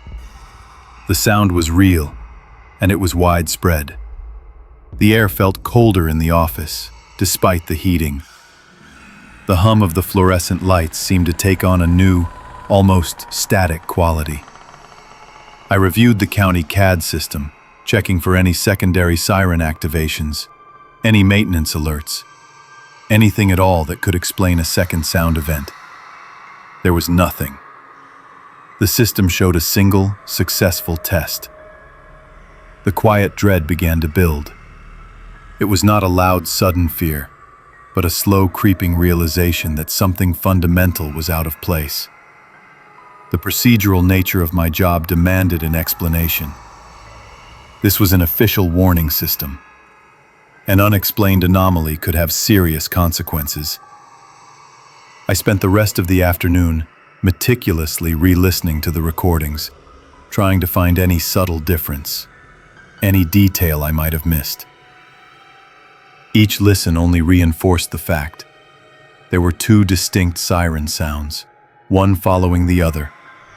Speaker 1: The sound was real, and it was widespread. The air felt colder in the office, despite the heating. The hum of the fluorescent lights seemed to take on a new, almost static quality. I reviewed the county CAD system, checking for any secondary siren activations, any maintenance alerts, anything at all that could explain a second sound event. There was nothing. The system showed a single, successful test. The quiet dread began to build. It was not a loud, sudden fear, but a slow, creeping realization that something fundamental was out of place. The procedural nature of my job demanded an explanation. This was an official warning system. An unexplained anomaly could have serious consequences. I spent the rest of the afternoon meticulously re-listening to the recordings, trying to find any subtle difference, any detail I might have missed. Each listen only reinforced the fact. There were two distinct siren sounds, one following the other,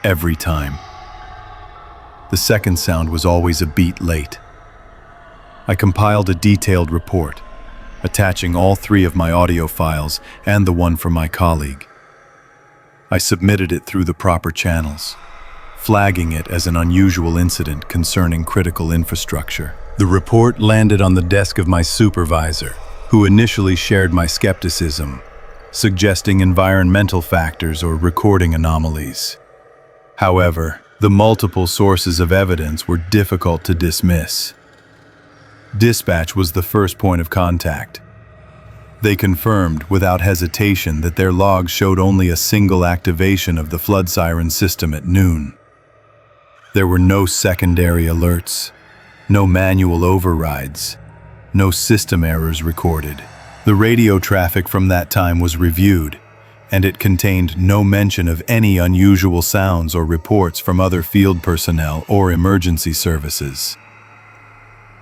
Speaker 1: every time. The second sound was always a beat late. I compiled a detailed report, attaching all three of my audio files and the one from my colleague. I submitted it through the proper channels, flagging it as an unusual incident concerning critical infrastructure. The report landed on the desk of my supervisor, who initially shared my skepticism, suggesting environmental factors or recording anomalies. However, the multiple sources of evidence were difficult to dismiss. Dispatch was the first point of contact. They confirmed without hesitation that their logs showed only a single activation of the flood siren system at noon. There were no secondary alerts, no manual overrides, no system errors recorded. The radio traffic from that time was reviewed, and it contained no mention of any unusual sounds or reports from other field personnel or emergency services.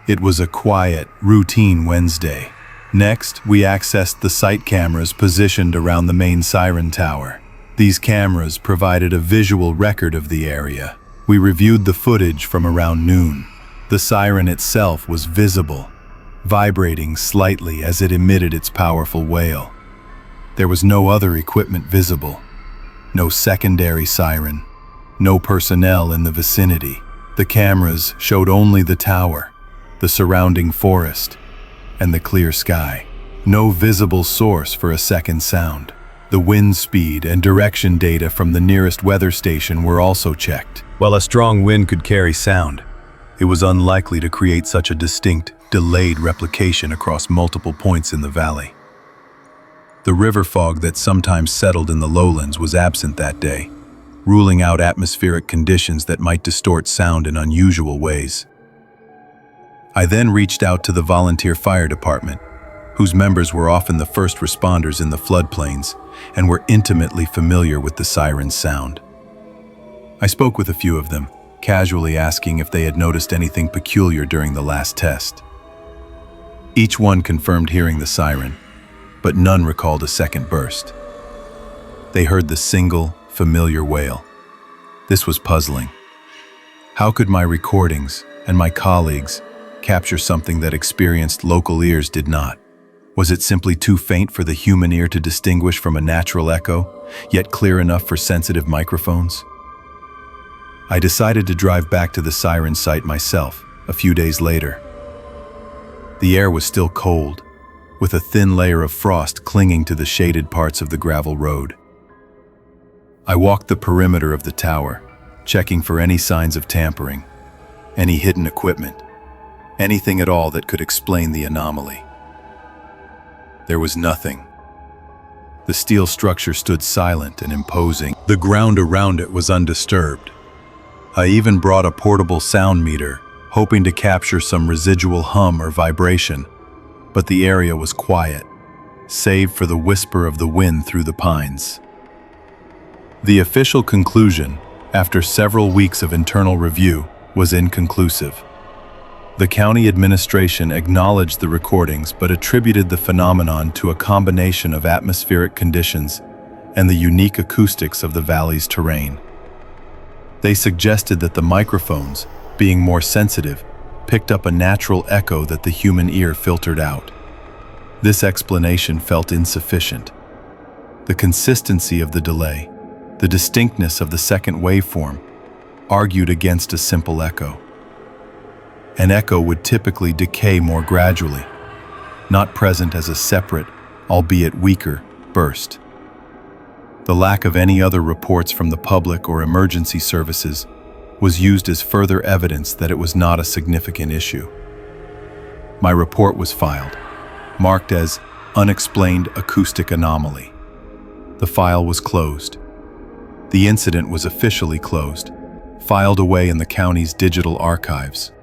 Speaker 1: It was a quiet, routine Wednesday. Next, we accessed the site cameras positioned around the main siren tower. These cameras provided a visual record of the area. We reviewed the footage from around noon. The siren itself was visible, vibrating slightly as it emitted its powerful wail. There was no other equipment visible, no secondary siren, no personnel in the vicinity. The cameras showed only the tower, the surrounding forest, and the clear sky. No visible source for a second sound. The wind speed and direction data from the nearest weather station were also checked. While a strong wind could carry sound, it was unlikely to create such a distinct, delayed replication across multiple points in the valley. The river fog that sometimes settled in the lowlands was absent that day, ruling out atmospheric conditions that might distort sound in unusual ways. I then reached out to the volunteer fire department, whose members were often the first responders in the floodplains and were intimately familiar with the siren's sound. I spoke with a few of them, casually asking if they had noticed anything peculiar during the last test. Each one confirmed hearing the siren, but none recalled a second burst. They heard the single, familiar wail. This was puzzling. How could my recordings and my colleagues capture something that experienced local ears did not? Was it simply too faint for the human ear to distinguish from a natural echo, yet clear enough for sensitive microphones? I decided to drive back to the siren site myself a few days later. The air was still cold, with a thin layer of frost clinging to the shaded parts of the gravel road. I walked the perimeter of the tower, checking for any signs of tampering, any hidden equipment, anything at all that could explain the anomaly. There was nothing. The steel structure stood silent and imposing. The ground around it was undisturbed. I even brought a portable sound meter, hoping to capture some residual hum or vibration, but the area was quiet, save for the whisper of the wind through the pines. The official conclusion, after several weeks of internal review, was inconclusive. The county administration acknowledged the recordings but attributed the phenomenon to a combination of atmospheric conditions and the unique acoustics of the valley's terrain. They suggested that the microphones, being more sensitive, picked up a natural echo that the human ear filtered out. This explanation felt insufficient. The consistency of the delay, the distinctness of the second waveform, argued against a simple echo. An echo would typically decay more gradually, not present as a separate, albeit weaker, burst. The lack of any other reports from the public or emergency services was used as further evidence that it was not a significant issue. My report was filed, marked as unexplained acoustic anomaly. The file was closed. The incident was officially closed, filed away in the county's digital archives.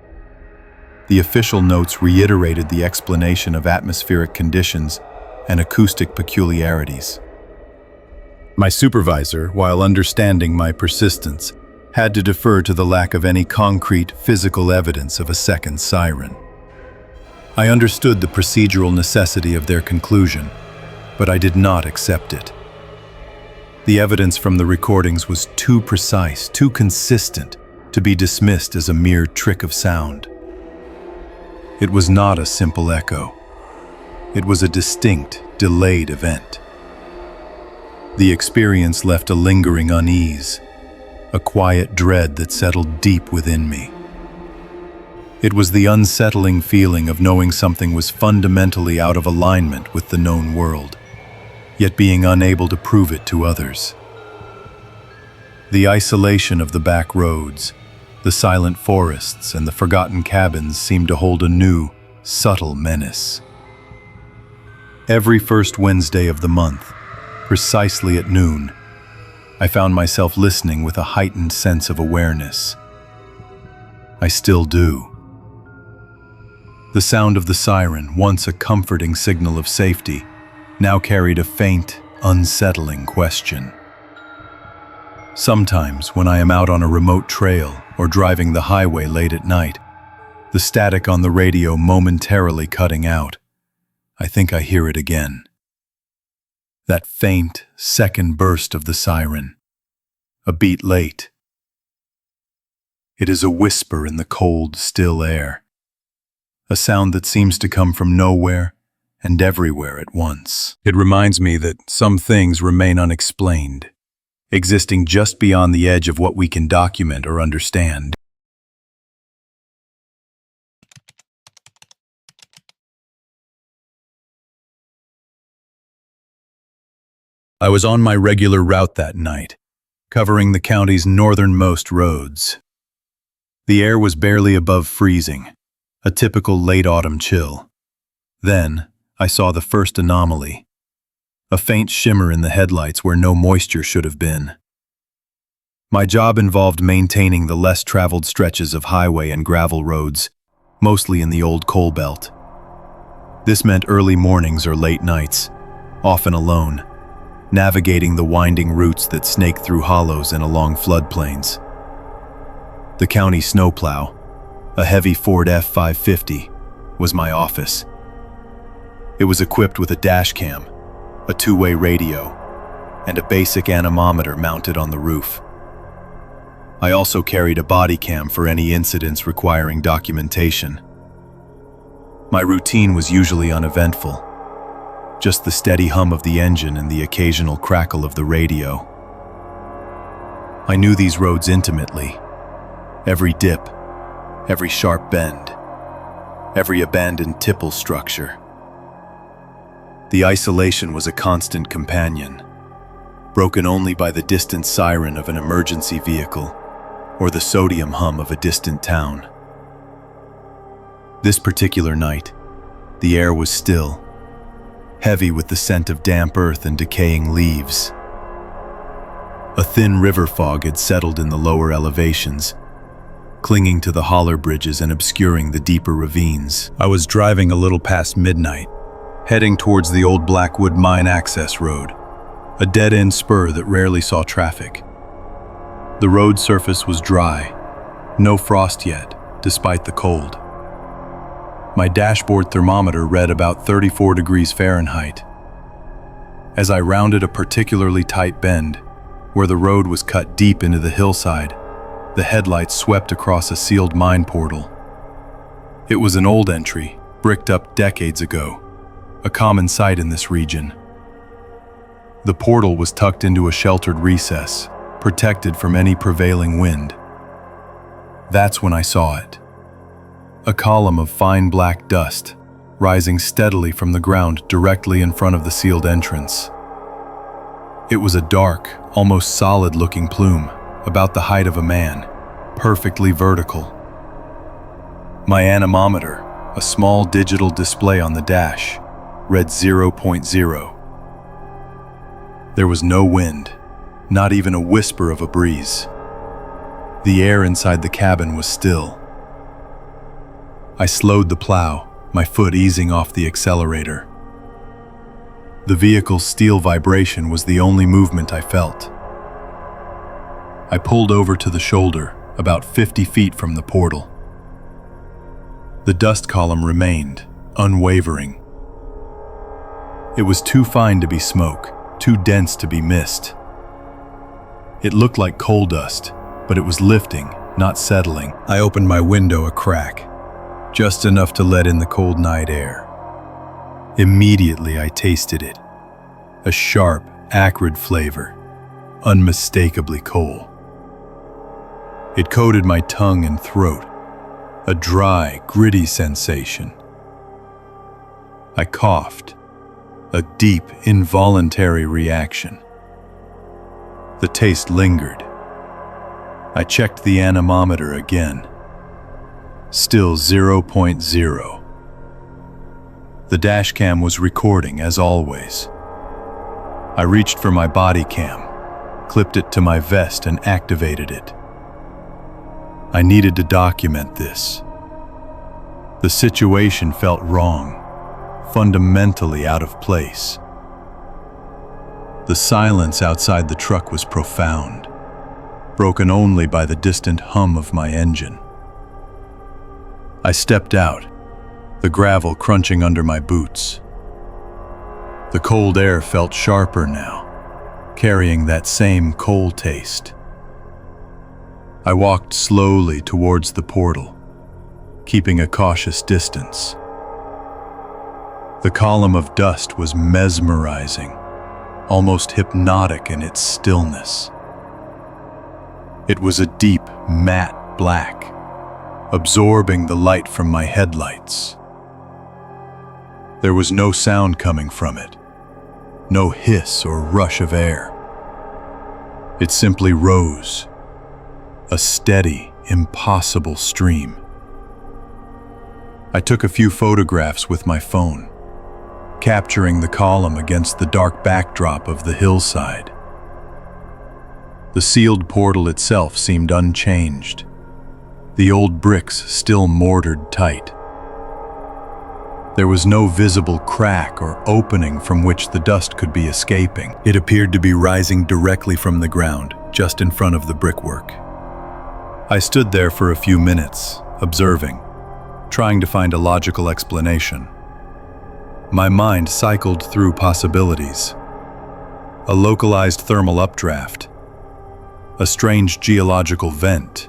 Speaker 1: The official notes reiterated the explanation of atmospheric conditions and acoustic peculiarities. My supervisor, while understanding my persistence, had to defer to the lack of any concrete physical evidence of a second siren. I understood the procedural necessity of their conclusion, but I did not accept it. The evidence from the recordings was too precise, too consistent, to be dismissed as a mere trick of sound. It was not a simple echo. It was a distinct, delayed event. The experience left a lingering unease, a quiet dread that settled deep within me. It was the unsettling feeling of knowing something was fundamentally out of alignment with the known world, yet being unable to prove it to others. The isolation of the back roads, the silent forests, and the forgotten cabins seemed to hold a new, subtle menace. Every first Wednesday of the month, precisely at noon, I found myself listening with a heightened sense of awareness. I still do. The sound of the siren, once a comforting signal of safety, now carried a faint, unsettling question. Sometimes, when I am out on a remote trail or driving the highway late at night, the static on the radio momentarily cutting out, I think I hear it again. That faint, second burst of the siren, a beat late. It is a whisper in the cold, still air, a sound that seems to come from nowhere and everywhere at once. It reminds me that some things remain unexplained, existing just beyond the edge of what we can document or understand. I was on my regular route that night, covering the county's northernmost roads. The air was barely above freezing, a typical late autumn chill. Then, I saw the first anomaly, a faint shimmer in the headlights where no moisture should have been. My job involved maintaining the less traveled stretches of highway and gravel roads, mostly in the old coal belt. This meant early mornings or late nights, often alone, navigating the winding routes that snake through hollows and along floodplains. The county snowplow, a heavy Ford F-550, was my office. It was equipped with a dash cam, a two-way radio, and a basic anemometer mounted on the roof. I also carried a body cam for any incidents requiring documentation. My routine was usually uneventful, just the steady hum of the engine and the occasional crackle of the radio. I knew these roads intimately. Every dip, every sharp bend, every abandoned tipple structure. The isolation was a constant companion, broken only by the distant siren of an emergency vehicle or the sodium hum of a distant town. This particular night, the air was still, heavy with the scent of damp earth and decaying leaves. A thin river fog had settled in the lower elevations, clinging to the Holler bridges and obscuring the deeper ravines. I was driving a little past midnight, heading towards the old Blackwood mine access road, a dead-end spur that rarely saw traffic. The road surface was dry, no frost yet, despite the cold. My dashboard thermometer read about 34 degrees Fahrenheit. As I rounded a particularly tight bend, where the road was cut deep into the hillside, the headlights swept across a sealed mine portal. It was an old entry, bricked up decades ago, a common sight in this region. The portal was tucked into a sheltered recess, protected from any prevailing wind. That's when I saw it. A column of fine black dust, rising steadily from the ground directly in front of the sealed entrance. It was a dark, almost solid-looking plume, about the height of a man, perfectly vertical. My anemometer, a small digital display on the dash, read 0.0. There was no wind, not even a whisper of a breeze. The air inside the cabin was still. I slowed the plow, my foot easing off the accelerator. The vehicle's steel vibration was the only movement I felt. I pulled over to the shoulder, about 50 feet from the portal. The dust column remained, unwavering. It was too fine to be smoke, too dense to be mist. It looked like coal dust, but it was lifting, not settling. I opened my window a crack, just enough to let in the cold night air. Immediately I tasted it. A sharp, acrid flavor, unmistakably coal. It coated my tongue and throat, a dry, gritty sensation. I coughed, a deep, involuntary reaction. The taste lingered. I checked the anemometer again. Still 0.0. The dash cam was recording as always. I reached for my body cam, clipped it to my vest and activated it. I needed to document this. The situation felt wrong, fundamentally out of place. The silence outside the truck was profound, broken only by the distant hum of my engine. I stepped out, the gravel crunching under my boots. The cold air felt sharper now, carrying that same coal taste. I walked slowly towards the portal, keeping a cautious distance. The column of dust was mesmerizing, almost hypnotic in its stillness. It was a deep, matte black, absorbing the light from my headlights. There was no sound coming from it, no hiss or rush of air. It simply rose, a steady, impossible stream. I took a few photographs with my phone, capturing the column against the dark backdrop of the hillside. The sealed portal itself seemed unchanged, the old bricks still mortared tight. There was no visible crack or opening from which the dust could be escaping. It appeared to be rising directly from the ground, just in front of the brickwork. I stood there for a few minutes, observing, trying to find a logical explanation. My mind cycled through possibilities. A localized thermal updraft, a strange geological vent,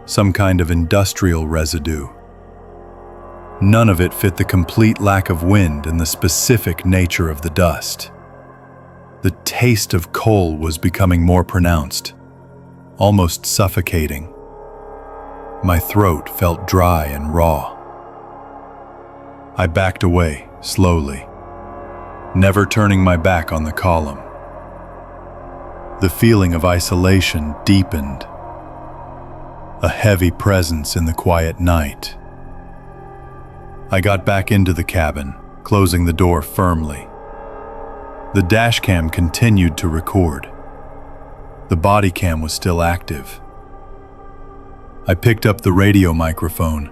Speaker 1: some kind of industrial residue. None of it fit the complete lack of wind and the specific nature of the dust. The taste of coal was becoming more pronounced, almost suffocating. My throat felt dry and raw. I backed away, slowly, never turning my back on the column. The feeling of isolation deepened, a heavy presence in the quiet night. I got back into the cabin, closing the door firmly. The dash cam continued to record. The body cam was still active. I picked up the radio microphone,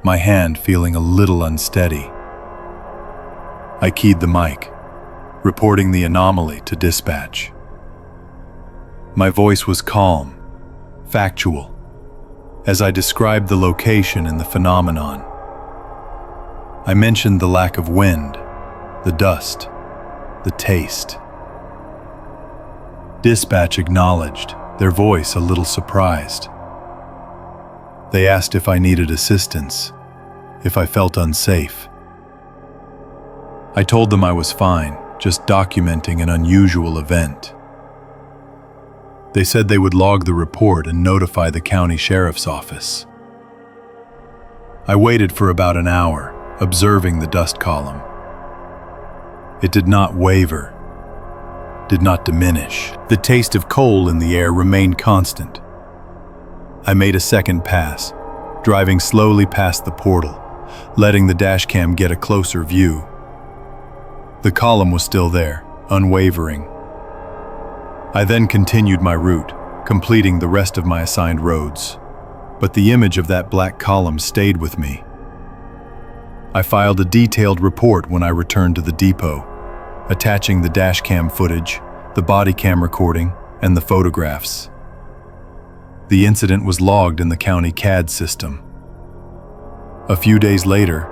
Speaker 1: my hand feeling a little unsteady. I keyed the mic, reporting the anomaly to dispatch. My voice was calm, factual, as I described the location and the phenomenon. I mentioned the lack of wind, the dust, the taste. Dispatch acknowledged, their voice a little surprised. They asked if I needed assistance, if I felt unsafe. I told them I was fine, just documenting an unusual event. They said they would log the report and notify the county sheriff's office. I waited for about an hour, observing the dust column. It did not waver, did not diminish. The taste of coal in the air remained constant. I made a second pass, driving slowly past the portal, letting the dashcam get a closer view. The column was still there, unwavering. I then continued my route, completing the rest of my assigned roads. But the image of that black column stayed with me. I filed a detailed report when I returned to the depot, attaching the dashcam footage, the body cam recording, and the photographs. The incident was logged in the county CAD system. A few days later,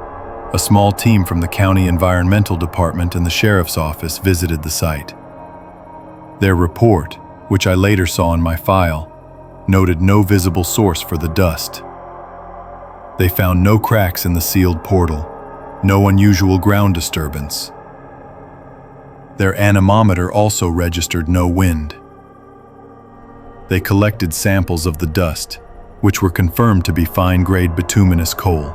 Speaker 1: a small team from the county environmental department and the sheriff's office visited the site. Their report, which I later saw in my file, noted no visible source for the dust. They found no cracks in the sealed portal, no unusual ground disturbance. Their anemometer also registered no wind. They collected samples of the dust, which were confirmed to be fine-grade bituminous coal.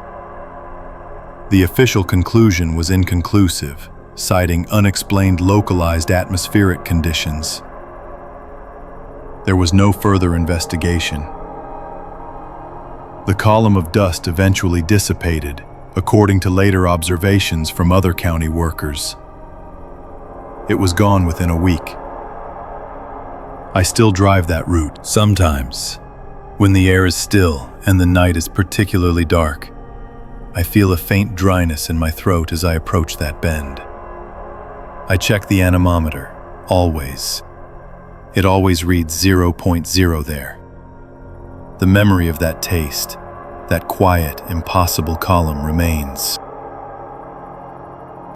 Speaker 1: The official conclusion was inconclusive, citing unexplained localized atmospheric conditions. There was no further investigation. The column of dust eventually dissipated, according to later observations from other county workers. It was gone within a week. I still drive that route sometimes. When the air is still and the night is particularly dark, I feel a faint dryness in my throat as I approach that bend. I check the anemometer, always. It always reads 0.0 there. The memory of that taste, that quiet, impossible column remains.